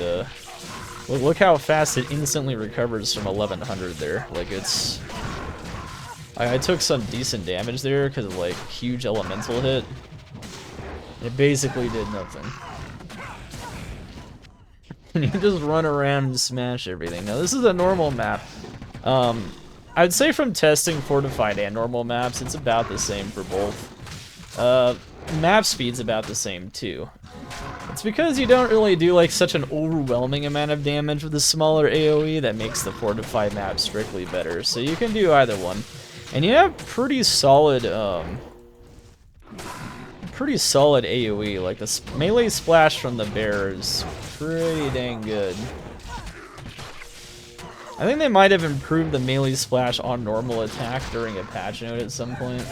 look how fast it instantly recovers from 1100 there. Like, it's... I took some decent damage there because of, like, huge elemental hit. It basically did nothing. And you just run around and smash everything. Now, this is a normal map. I'd say from testing fortified and normal maps, it's about the same for both. Map speed's about the same too. It's because you don't really do like such an overwhelming amount of damage with the smaller AoE that makes the fortified map strictly better. So you can do either one. And you have pretty solid AoE. Like the melee splash from the bear is pretty dang good. I think they might have improved the melee splash on normal attack during a patch note at some point.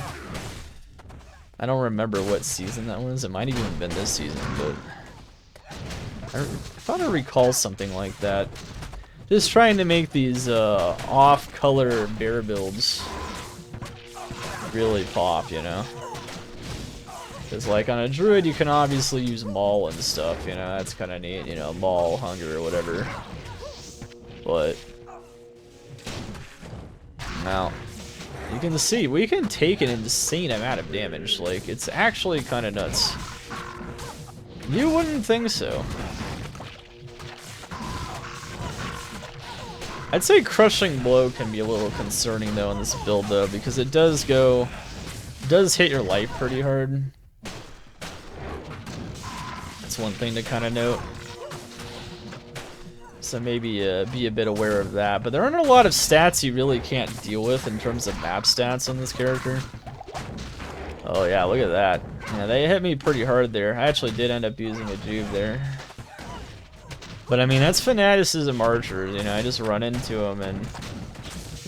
I don't remember what season that was. It might have even been this season, but I thought I recall something like that. Just trying to make these off-color bear builds really pop, you know? Because like on a druid, you can obviously use maul and stuff, you know? That's kind of neat, you know, maul, hunger, or whatever. But now, you can see, we can take an insane amount of damage. Like, it's actually kind of nuts. You wouldn't think so. I'd say Crushing Blow can be a little concerning, though, in this build, though, because it does hit your life pretty hard. That's one thing to kind of note. So maybe be a bit aware of that. But there aren't a lot of stats you really can't deal with in terms of map stats on this character. Oh yeah, look at that. Yeah, they hit me pretty hard there. I actually did end up using a juve there. But I mean, that's fanaticism archers, you know, I just run into them and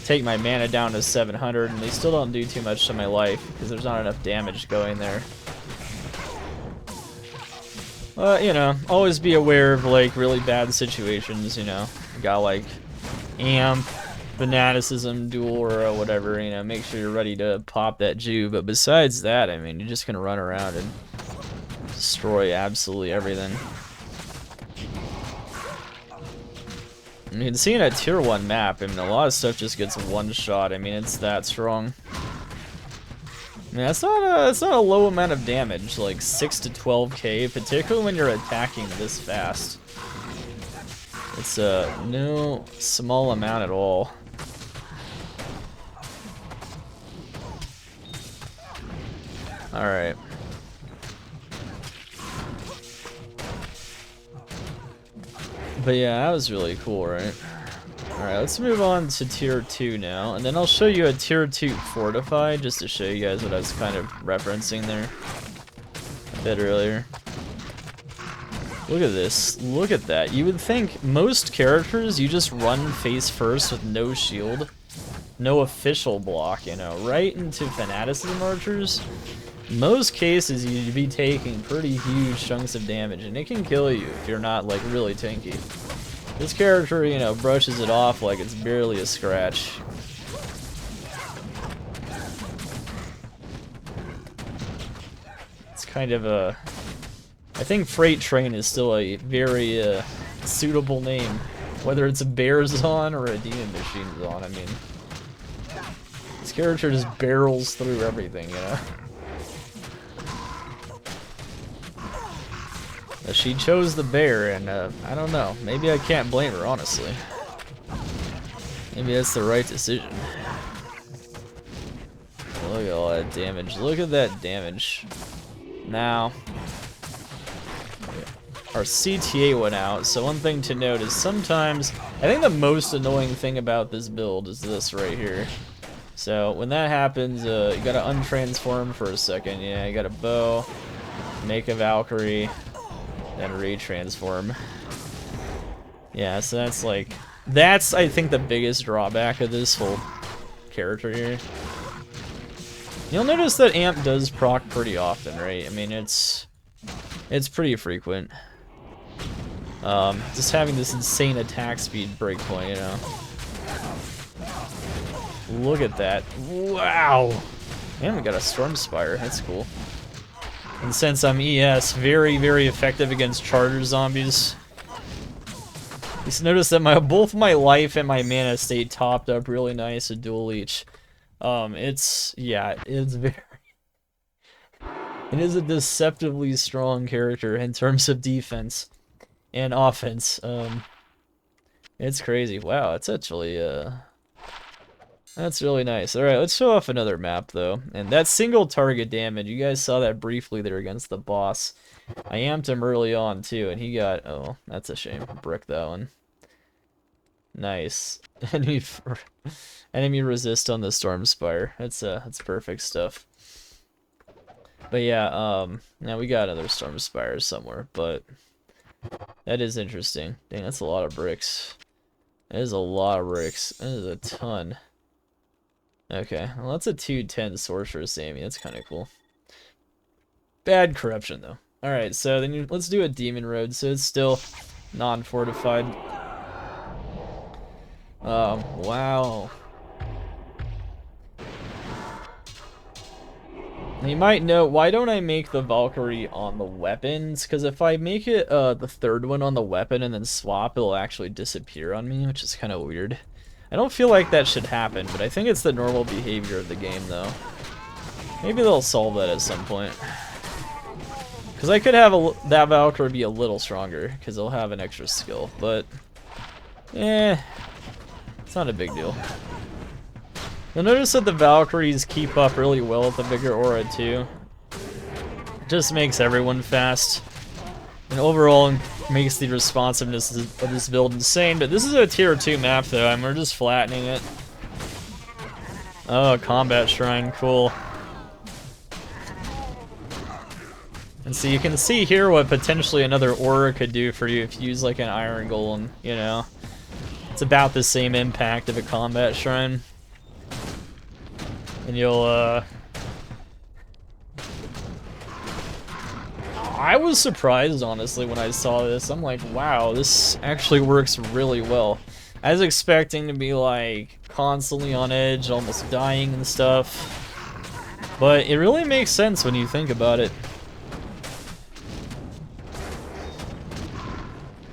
take my mana down to 700 and they still don't do too much to my life because there's not enough damage going there. You know, always be aware of, like, really bad situations, you know. You got, like, amp, fanaticism, duel, or whatever, you know, make sure you're ready to pop that juve. But besides that, I mean, you're just gonna run around and destroy absolutely everything. You can see in a tier 1 map, I mean, a lot of stuff just gets one shot. I mean, it's that strong. I mean, that's not a low amount of damage, like 6 to 12k, particularly when you're attacking this fast. It's no small amount at all. Alright. But yeah, that was really cool, right? Alright, let's move on to tier 2 now, and then I'll show you a tier 2 fortified, just to show you guys what I was kind of referencing there a bit earlier. Look at this, look at that. You would think most characters, you just run face first with no shield, no official block, you know, right into fanaticism archers. Most cases, you'd be taking pretty huge chunks of damage, and it can kill you if you're not, like, really tanky. This character, you know, brushes it off like it's barely a scratch. It's kind of a... I think Freight Train is still a very suitable name. Whether it's a bear zon or a demon machine zon, I mean... This character just barrels through everything, you know? She chose the bear, and I don't know. Maybe I can't blame her, honestly. Maybe that's the right decision. Look at all that damage. Look at that damage. Now, our CTA went out, so one thing to note is sometimes, I think the most annoying thing about this build is this right here. So when that happens, you gotta untransform for a second. Yeah, you gotta bow, make a Valkyrie, then retransform. Yeah, so that's like, that's I think the biggest drawback of this whole character here. You'll notice that amp does proc pretty often, right? I mean, it's pretty frequent. Just having this insane attack speed breakpoint, you know. Look at that. Wow! And we got a Storm Spire, that's cool. And since I'm ES, very, very effective against charger zombies. Just notice that both my life and my mana stay topped up really nice at dual leech. It's very... It is a deceptively strong character in terms of defense and offense. It's crazy. Wow, it's actually, That's really nice. Alright, let's show off another map, though. And that single target damage, you guys saw that briefly there against the boss. I amped him early on, too, and he got... Oh, that's a shame. Brick that one. Nice. Enemy resist on the Storm Spire. That's perfect stuff. But yeah, now we got another Storm Spire somewhere, but... That is interesting. Dang, that's a lot of bricks. That is a lot of bricks. That is a ton. Okay, well that's a 210 Sorcerer Sammy. That's kind of cool. Bad corruption though. Alright, so then let's do a Demon Road. So it's still non-fortified. Wow. Now you might know, why don't I make the Valkyrie on the weapons? Because if I make it the third one on the weapon and then swap, it'll actually disappear on me, which is kind of weird. I don't feel like that should happen, but I think it's the normal behavior of the game, though. Maybe they'll solve that at some point. Because I could have that Valkyrie be a little stronger, because they'll have an extra skill, but... it's not a big deal. You'll notice that the Valkyries keep up really well with the bigger aura, too. It just makes everyone fast. And overall, makes the responsiveness of this build insane, but this is a tier 2 map though, and we're just flattening it. Oh, combat shrine, cool. And so you can see here what potentially another aura could do for you if you use like an iron golem, you know. It's about the same impact of a combat shrine. And you'll, I was surprised, honestly, when I saw this. I'm like, wow, this actually works really well. I was expecting to be, like, constantly on edge, almost dying and stuff. But it really makes sense when you think about it.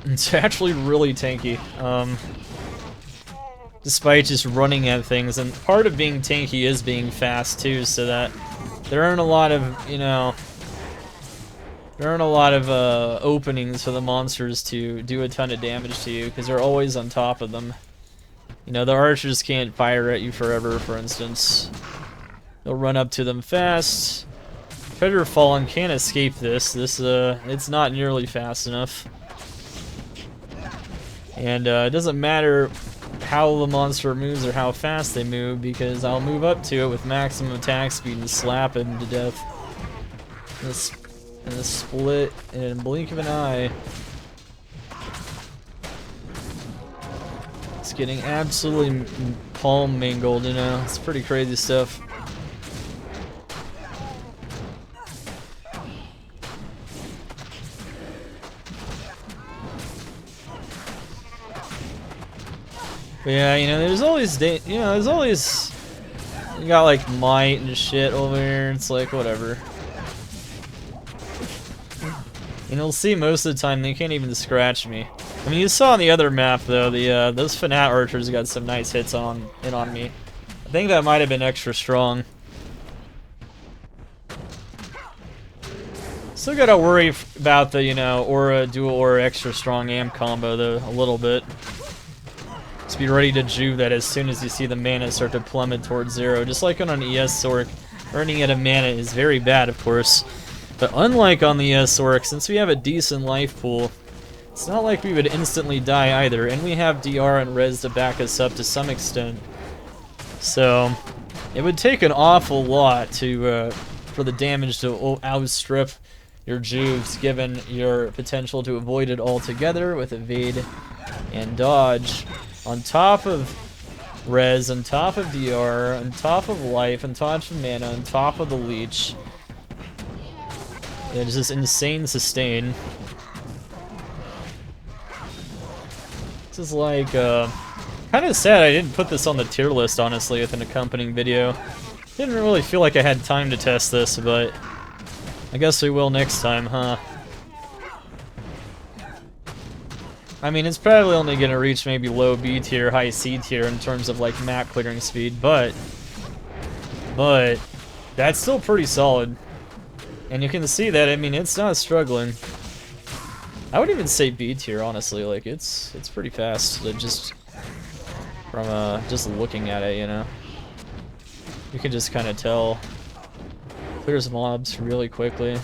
It's actually really tanky. Despite just running at things. And part of being tanky is being fast, too, so that there aren't a lot of, you know... There aren't a lot of openings for the monsters to do a ton of damage to you, because they're always on top of them. You know, the archers can't fire at you forever, for instance. They'll run up to them fast. Predator Fallen can't escape this. It's not nearly fast enough. And it doesn't matter how the monster moves or how fast they move, because I'll move up to it with maximum attack speed and slap him to death. And a split in a blink of an eye. It's getting absolutely palm mangled, you know. It's pretty crazy stuff. But yeah, you know, there's always, you got like might and shit over here. It's like whatever. And you'll see most of the time they can't even scratch me. I mean, you saw on the other map though, those Fanat archers got some nice hits on me. I think that might have been extra strong. Still gotta worry about the, you know, aura, dual aura, extra strong amp combo though, a little bit. Just be ready to juve that as soon as you see the mana start to plummet towards 0. Just like on an ES Sorc, earning at a mana is very bad, of course. But unlike on the Sorc, since we have a decent life pool, it's not like we would instantly die either, and we have DR and Res to back us up to some extent. So, it would take an awful lot to for the damage to outstrip your juves, given your potential to avoid it altogether with evade and dodge, on top of Res, on top of DR, on top of life, on top of mana, on top of the leech. Yeah, just this insane sustain. This is like, kind of sad I didn't put this on the tier list, honestly, with an accompanying video. Didn't really feel like I had time to test this, but I guess we will next time, huh? I mean, it's probably only gonna reach maybe low B tier, high C tier in terms of like map clearing speed, but that's still pretty solid. And you can see that, I mean, it's not struggling. I would even say B tier, honestly, like it's pretty fast, just from just looking at it, you know. You can just kind of tell. Clears mobs really quickly.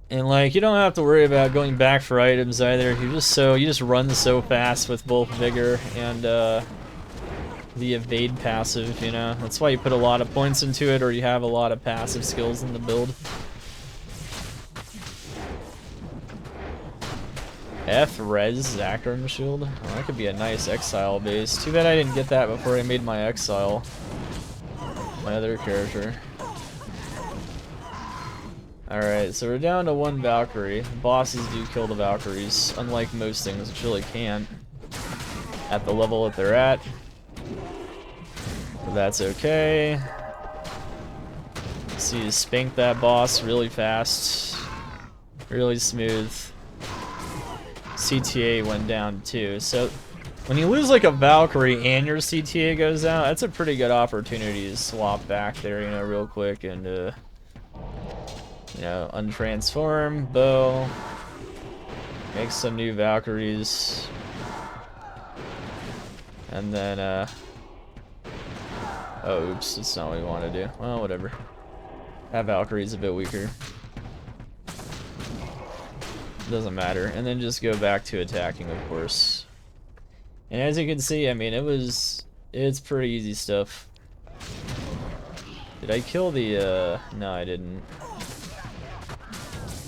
And like, you don't have to worry about going back for items either. You just run so fast with both vigor and the evade passive, you know. That's why you put a lot of points into it, or you have a lot of passive skills in the build. F-Res Zacharn Shield. Oh, that could be a nice exile base. Too bad I didn't get that before I made my exile. My other character. Alright, so we're down to 1 Valkyrie. Bosses do kill the Valkyries, unlike most things, which really can't. At the level that they're at. But that's okay. See, spank that boss really fast. Really smooth. CTA went down too, so when you lose like a Valkyrie and your CTA goes out, that's a pretty good opportunity to swap back there, you know, real quick and you know, untransform, bow, make some new Valkyries, and then oh oops, that's not what we want to do. Well, whatever. That Valkyrie's a bit weaker. Doesn't matter, and then just go back to attacking, of course. And as you can see, I mean, it's pretty easy stuff. Did I kill the no, I didn't.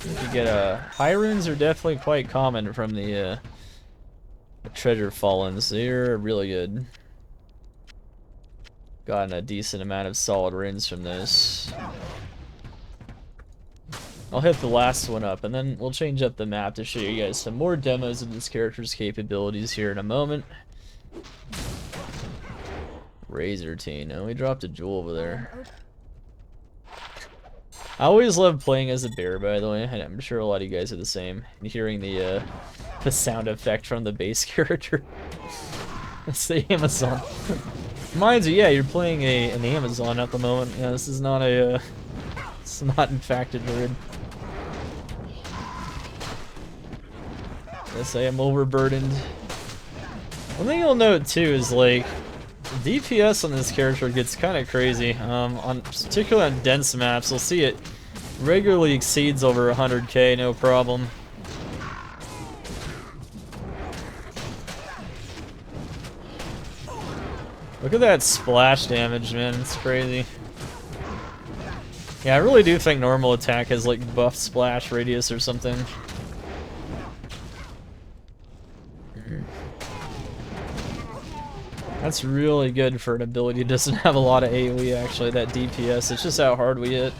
You get high runes are definitely quite common from the treasure fallens. They're really good. Gotten a decent amount of solid runes from this. I'll hit the last one up, and then we'll change up the map to show you guys some more demos of this character's capabilities here in a moment. Razor Teen. Oh, we dropped a jewel over there. I always love playing as a bear, by the way. I'm sure a lot of you guys are the same. And hearing the sound effect from the base character. It's the Amazon. Reminds you, yeah, you're playing an Amazon at the moment. Yeah, this is not a... it's not infected bird. Yes, I am overburdened. One thing you'll note too is like DPS on this character gets kind of crazy. Particularly on dense maps, you'll see it regularly exceeds over 100k, no problem. Look at that splash damage, man. It's crazy. Yeah, I really do think normal attack has like buff splash radius or something. That's really good for an ability that doesn't have a lot of AoE, actually, that DPS. It's just how hard we hit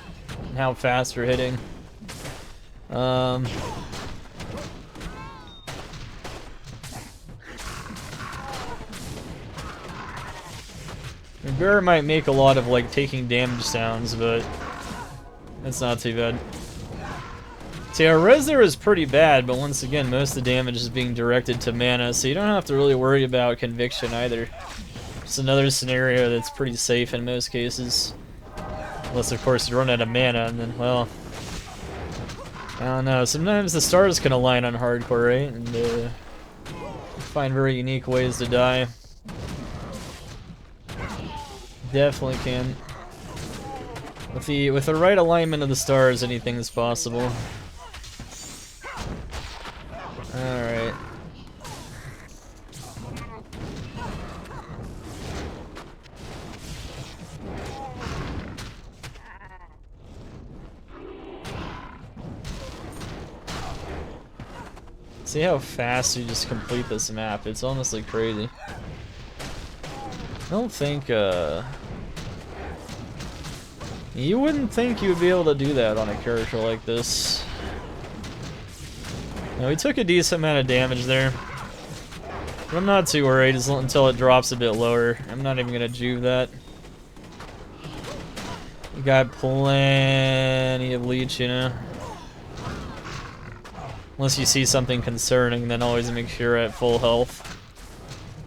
and how fast we're hitting. Bear might make a lot of like taking damage sounds, but it's not too bad. See, our res there is pretty bad, but once again, most of the damage is being directed to mana, so you don't have to really worry about conviction either. It's another scenario that's pretty safe in most cases. Unless, of course, you run out of mana, and then, well... I don't know, sometimes the stars can align on hardcore, right? And find very unique ways to die. Definitely can. With the right alignment of the stars, anything is possible. Alright. See how fast you just complete this map. It's honestly crazy. I don't think, you wouldn't think you would be able to do that on a character like this. Now, we took a decent amount of damage there. But I'm not too worried until it drops a bit lower. I'm not even gonna juve that. We got plenty of leech, you know. Unless you see something concerning, then always make sure you're at full health.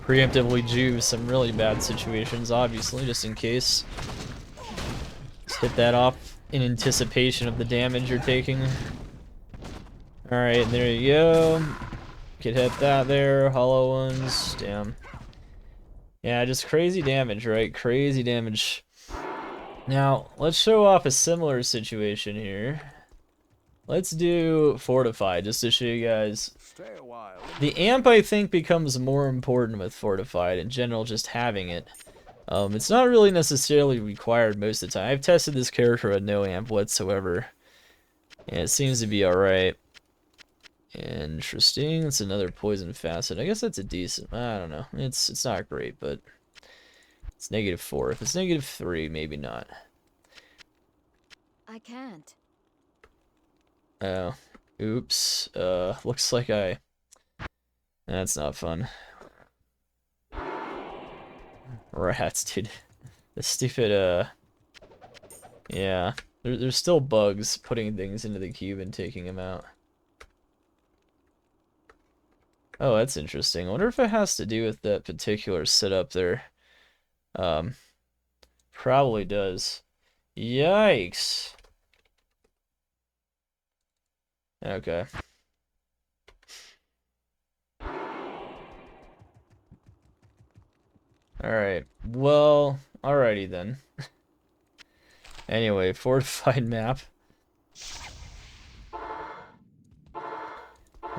Preemptively juve some really bad situations, obviously, just in case. Just hit that off in anticipation of the damage you're taking. Alright, there you go. Could hit that there. Hollow ones. Damn. Yeah, just crazy damage, right? Crazy damage. Now, let's show off a similar situation here. Let's do Fortified, just to show you guys. The amp, I think, becomes more important with Fortified. In general, just having it. It's not really necessarily required most of the time. I've tested this character with no amp whatsoever. And it seems to be alright. Interesting. It's another poison facet. I guess that's a decent. I don't know. It's not great, but it's -4. If it's -3, maybe not.
I can't.
Oh, oops. Looks like I. That's not fun. Rats, dude. The stupid. Yeah. There's still bugs putting things into the cube and taking them out. Oh, that's interesting. I wonder if it has to do with that particular setup there. Probably does. Yikes. Okay. Alright. Well, alrighty then. Anyway, fortified map.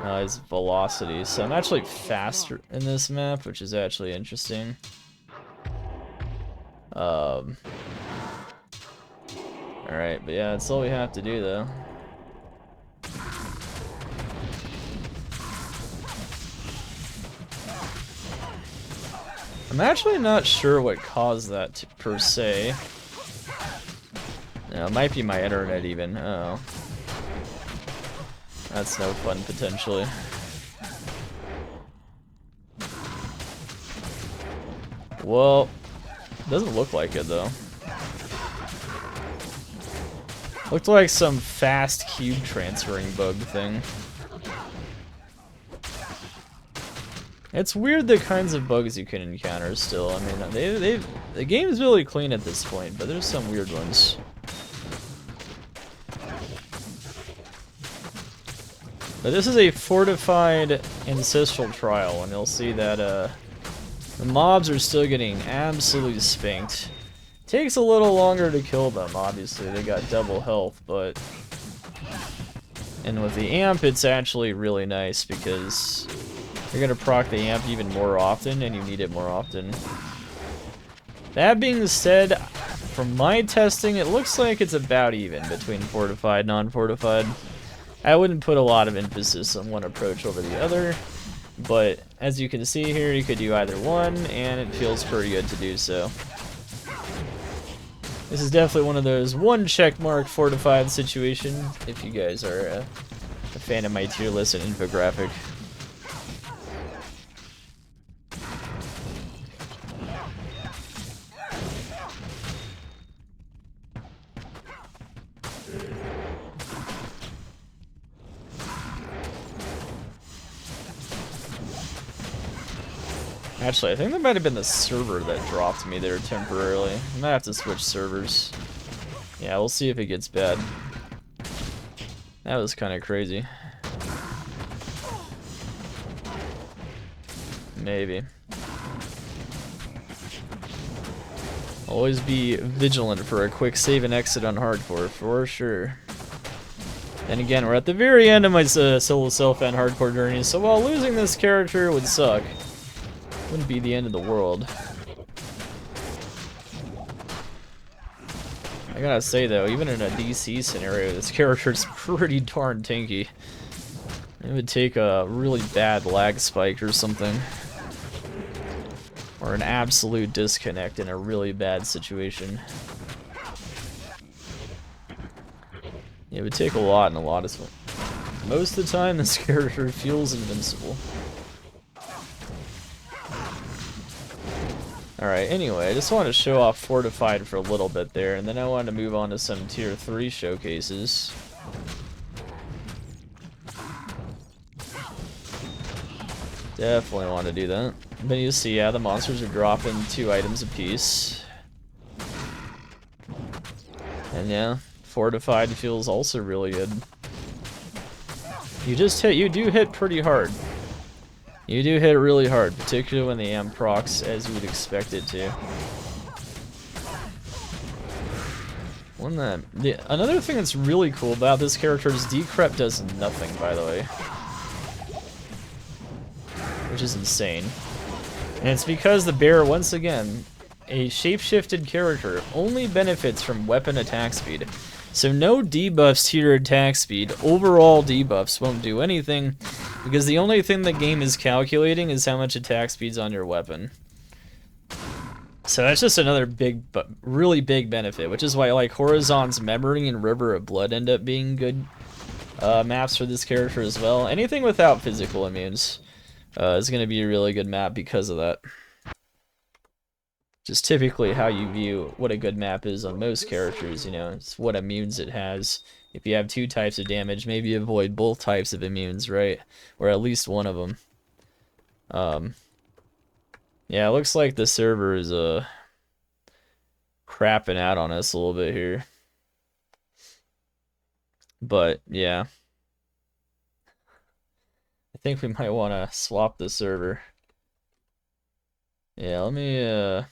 His velocity. So I'm actually faster in this map, which is actually interesting. Alright, but yeah, that's all we have to do though. I'm actually not sure what caused that per se. No, it might be my internet even. Oh. That's no fun, potentially. Well, doesn't look like it, though. Looked like some fast cube transferring bug thing. It's weird the kinds of bugs you can encounter still. I mean, the game is really clean at this point, but there's some weird ones. But this is a fortified ancestral trial, and you'll see that the mobs are still getting absolutely spanked. Takes a little longer to kill them, obviously. They got double health, but... And with the amp, it's actually really nice because you're going to proc the amp even more often, and you need it more often. That being said, from my testing, it looks like it's about even between fortified and non-fortified. I wouldn't put a lot of emphasis on one approach over the other, but as you can see here, you could do either one, and it feels pretty good to do so. This is definitely one of those one checkmark fortified situation, if you guys are a fan of my tier list and infographic. Actually, I think that might have been the server that dropped me there temporarily. I might have to switch servers. Yeah, we'll see if it gets bad. That was kind of crazy. Maybe. Always be vigilant for a quick save and exit on hardcore, for sure. And again, we're at the very end of my solo self and hardcore journey, so while losing this character would suck, wouldn't be the end of the world. I gotta say though, even in a DC scenario, this character's pretty darn tanky. It would take a really bad lag spike or something. Or an absolute disconnect in a really bad situation. It would take a lot in a lot of... Most of the time, this character feels invincible. Alright, anyway, I just wanted to show off Fortified for a little bit there, and then I wanted to move on to some Tier 3 showcases. Definitely want to do that. But you see, yeah, the monsters are dropping 2 items apiece. And yeah, Fortified feels also really good. You do hit pretty hard. You do hit it really hard, particularly when the amp procs as you would expect it to. Another thing that's really cool about this character is decrep does nothing, by the way. Which is insane. And it's because the bear, once again, a shapeshifted character, only benefits from weapon attack speed. So no debuffs to your attack speed. Overall debuffs won't do anything, because the only thing the game is calculating is how much attack speed's on your weapon. So that's just another big, but really big benefit, which is why like Horizon's Memory and River of Blood end up being good maps for this character as well. Anything without physical immunes is going to be a really good map because of that. Just typically how you view what a good map is on most characters, you know, it's what immunes it has. If you have 2 types of damage, maybe avoid both types of immunes, right? Or at least one of them. Yeah, it looks like the server is crapping out on us a little bit here. But, yeah. I think we might want to swap the server. Yeah, let me,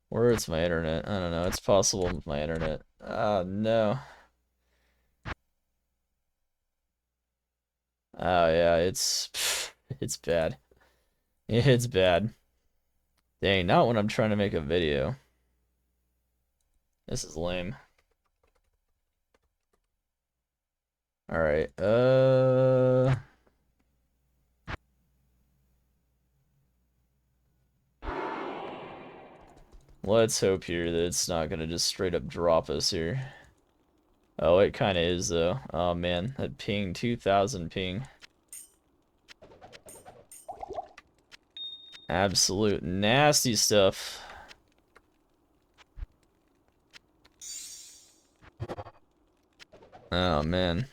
Where's my internet? I don't know. It's possible with my internet. Oh, no. Oh, yeah, it's bad. It's bad. Dang, not when I'm trying to make a video. This is lame. Alright, let's hope here that it's not gonna just straight up drop us here. Oh, it kinda is though. Oh man, that ping, 2000 ping. Absolute nasty stuff. Oh man.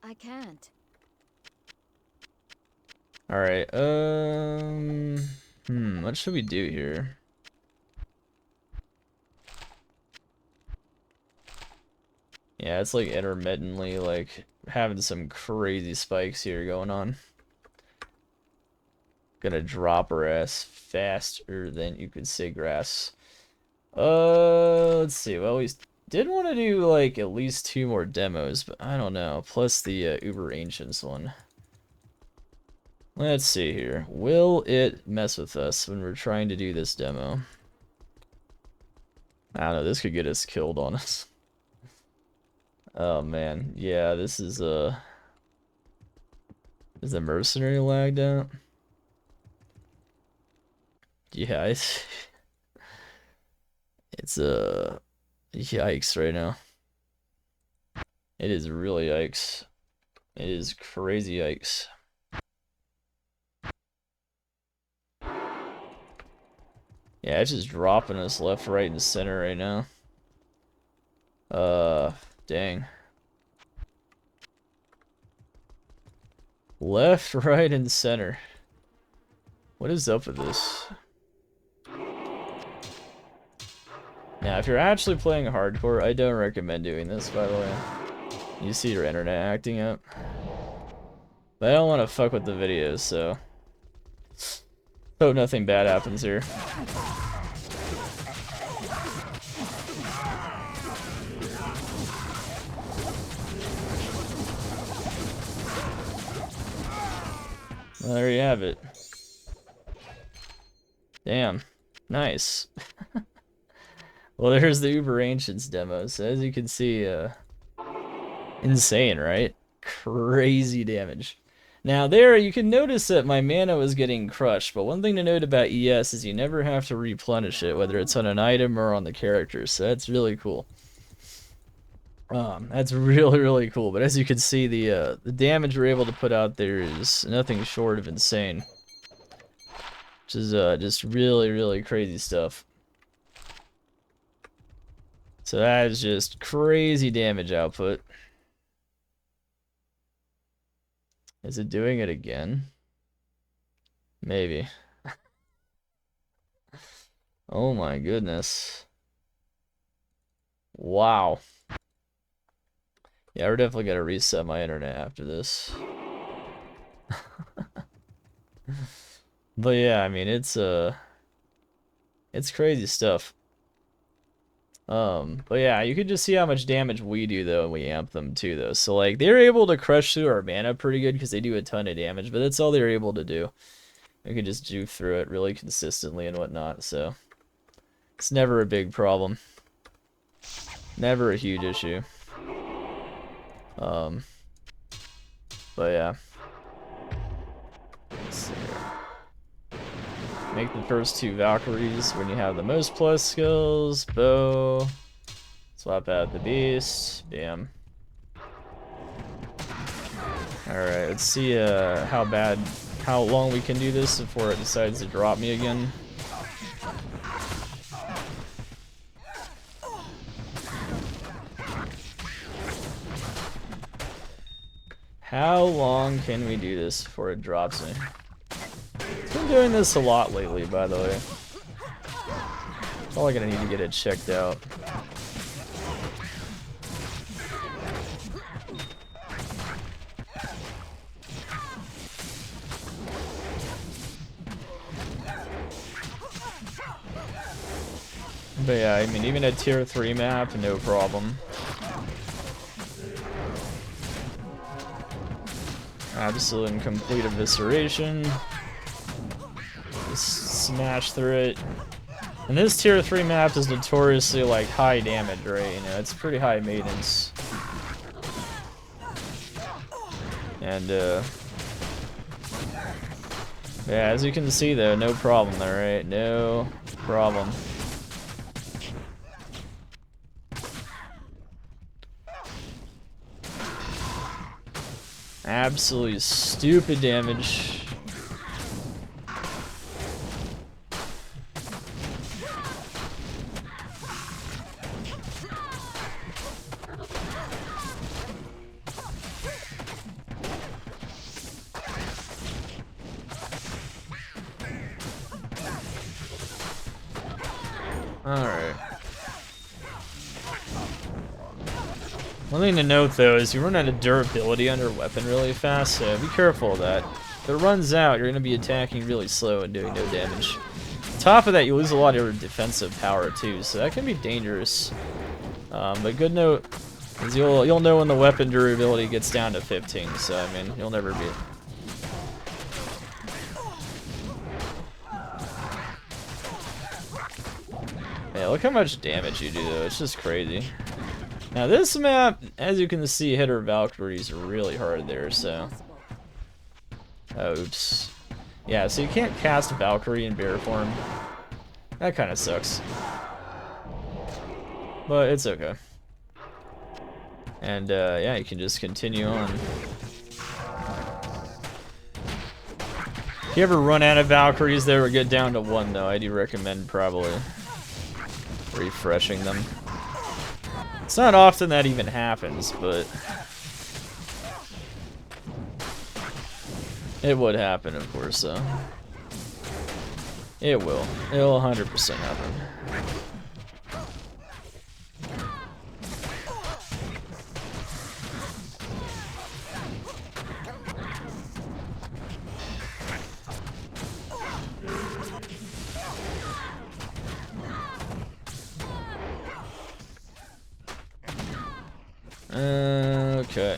I can't.
Alright, what should we do here? Yeah, it's like intermittently like having some crazy spikes here going on. Gonna drop her ass faster than you could say grass. Let's see. Well, we did want to do like at least 2 more demos, but I don't know. Plus the Uber Ancients one. Let's see here. Will it mess with us when we're trying to do this demo? I don't know. This could get us killed on us. Oh man, yeah. This is the Mercenary lagged out? Yeah, it's yikes right now. It is really yikes. It is crazy yikes. Yeah, it's just dropping us left, right, and center right now. Dang. Left, right, and center. What is up with this? Now, if you're actually playing hardcore, I don't recommend doing this, by the way. You see your internet acting up. But I don't want to fuck with the videos, so... hope nothing bad happens here. Well, there you have it. Damn. Nice. Well, there's the Uber Ancients demo. So as you can see, insane, right? Crazy damage. Now there, you can notice that my mana was getting crushed, but one thing to note about ES is you never have to replenish it, whether it's on an item or on the character, so that's really cool. That's really, really cool, but as you can see, the damage we're able to put out there is nothing short of insane. Which is just really, really crazy stuff. So that is just crazy damage output. Is it doing it again? Maybe. Oh my goodness. Wow. Yeah, we're definitely gonna reset my internet after this. But yeah, I mean it's crazy stuff. But yeah, you can just see how much damage we do though when we amp them too though. So like they're able to crush through our mana pretty good because they do a ton of damage, but that's all they're able to do. We can just juke through it really consistently and whatnot, so it's never a big problem. Never a huge issue. But yeah. Let's see. Make the first 2 Valkyries when you have the most plus skills. Bow. Swap out the beast. Bam. Alright, let's see how long we can do this before it decides to drop me again. How long can we do this before it drops me? I've been doing this a lot lately, by the way. Probably gonna need to get it checked out. But yeah, I mean, even a tier 3 map, no problem. Absolute and complete evisceration. Just smash through it. And this tier 3 map is notoriously like high damage, right? You know, it's pretty high maintenance. And yeah, as you can see though, no problem there, right? No problem. Absolutely stupid damage. Alright. One thing to note though is you run out of durability under weapon really fast, so be careful of that. If it runs out, you're going to be attacking really slow and doing no damage. On top of that, you lose a lot of your defensive power too, so that can be dangerous. But good note is you'll know when the weapon durability gets down to 15, so I mean, you'll never be... Yeah, look how much damage you do though, it's just crazy. Now this map, as you can see, hit our Valkyries really hard there, so... Oops. Yeah, so you can't cast Valkyrie in bear form. That kind of sucks. But it's okay. And yeah, you can just continue on. If you ever run out of Valkyries there or get down to 1 though, I do recommend probably refreshing them. It's not often that even happens, but it would happen, of course, so. It will. It'll 100% happen. Okay.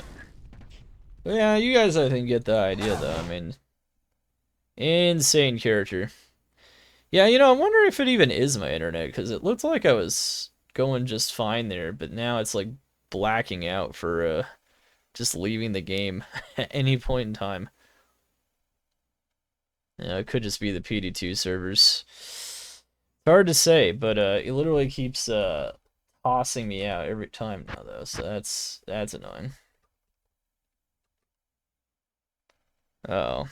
But yeah, you guys I think get the idea though. I mean, insane character. Yeah, you know, I'm wondering if it even is my internet, because it looked like I was going just fine there, but now it's like blacking out for just leaving the game at any point in time. Yeah, it could just be the PD2 servers. It's hard to say, but it literally keeps tossing me out every time now though, so that's annoying. Uh-oh.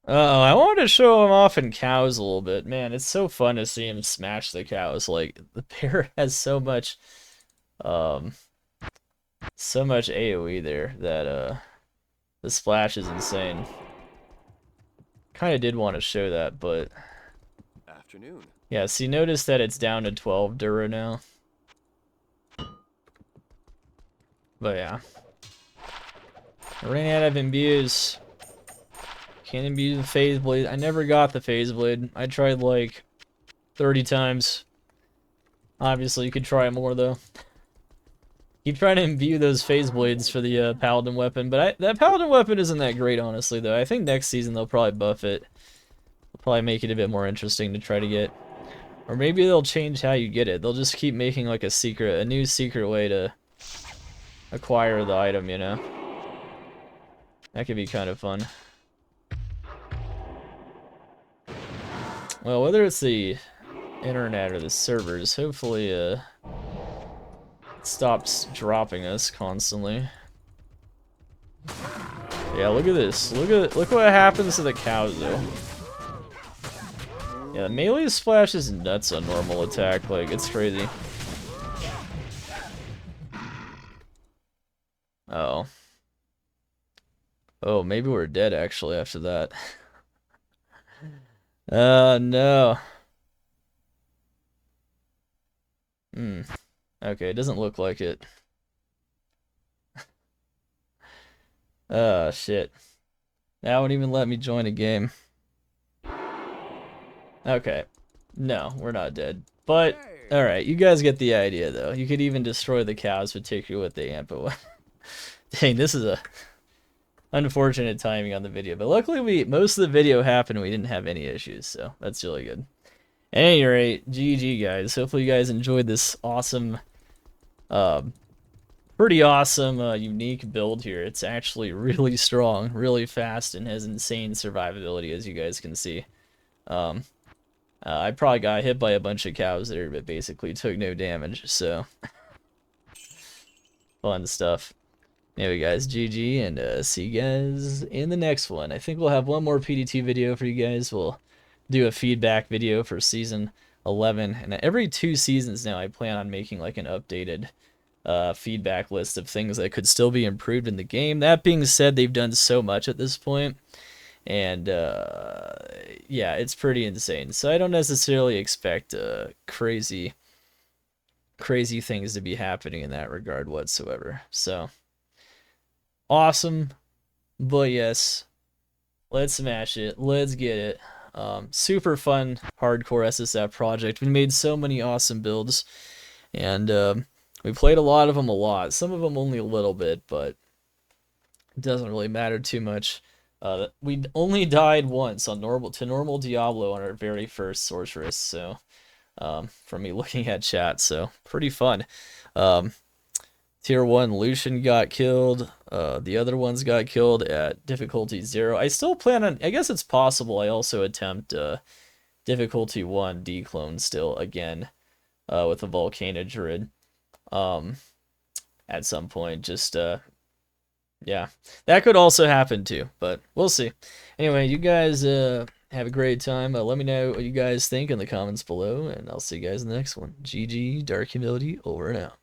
Uh-oh, I wanted to show him off in cows a little bit. Man, it's so fun to see him smash the cows. Like, the bear has so much AoE there that the splash is insane. Kind of did want to show that, but
Afternoon.
yeah, see, notice that it's down to 12 Dura now. But yeah. I ran out of imbues. Can't imbue the phase blade. I never got the phase blade. I tried like 30 times. Obviously, you could try more though. Keep trying to imbue those phase blades for the paladin weapon, but that paladin weapon isn't that great, honestly, though. I think next season they'll probably buff it. They'll probably make it a bit more interesting to try to get. Or maybe they'll change how you get it. They'll just keep making like a new secret way to acquire the item, you know? That could be kind of fun. Well, whether it's the internet or the servers, hopefully it stops dropping us constantly. Yeah, look at this. Look what happens to the cows though. Yeah, melee splash is nuts on normal attack, like it's crazy. Oh. Oh, maybe we're dead actually after that. No. Okay, it doesn't look like it. Shit. That won't even let me join a game. Okay. No, we're not dead. But, alright, you guys get the idea, though. You could even destroy the cows, particularly with the Ampa. Dang, this is a unfortunate timing on the video. But luckily, most of the video happened and we didn't have any issues, so that's really good. At any rate, GG, guys. Hopefully you guys enjoyed this awesome, pretty awesome, unique build here. It's actually really strong, really fast, and has insane survivability, as you guys can see. I probably got hit by a bunch of cows there, but basically took no damage, so fun stuff. Anyway, guys, GG, and see you guys in the next one. I think we'll have one more PD2 video for you guys. We'll do a feedback video for season 11, and every 2 seasons now I plan on making like an updated feedback list of things that could still be improved in the game. That being said, they've done so much at this point, and yeah, it's pretty insane. So I don't necessarily expect crazy things to be happening in that regard whatsoever. So awesome, but yes, let's smash it, let's get it. Super fun hardcore SSF project. We made so many awesome builds, and we played a lot of them a lot. Some of them only a little bit, but it doesn't really matter too much. We only died once on normal Diablo on our very first sorceress, so from me looking at chat, so pretty fun. Tier 1 Lucian got killed. The other ones got killed at difficulty 0. I still plan on, I guess it's possible I also attempt difficulty 1 declone still again with a Volcano Druid at some point. Just, yeah, that could also happen too, but we'll see. Anyway, you guys have a great time. Let me know what you guys think in the comments below, and I'll see you guys in the next one. GG, Dark Humility, over and out.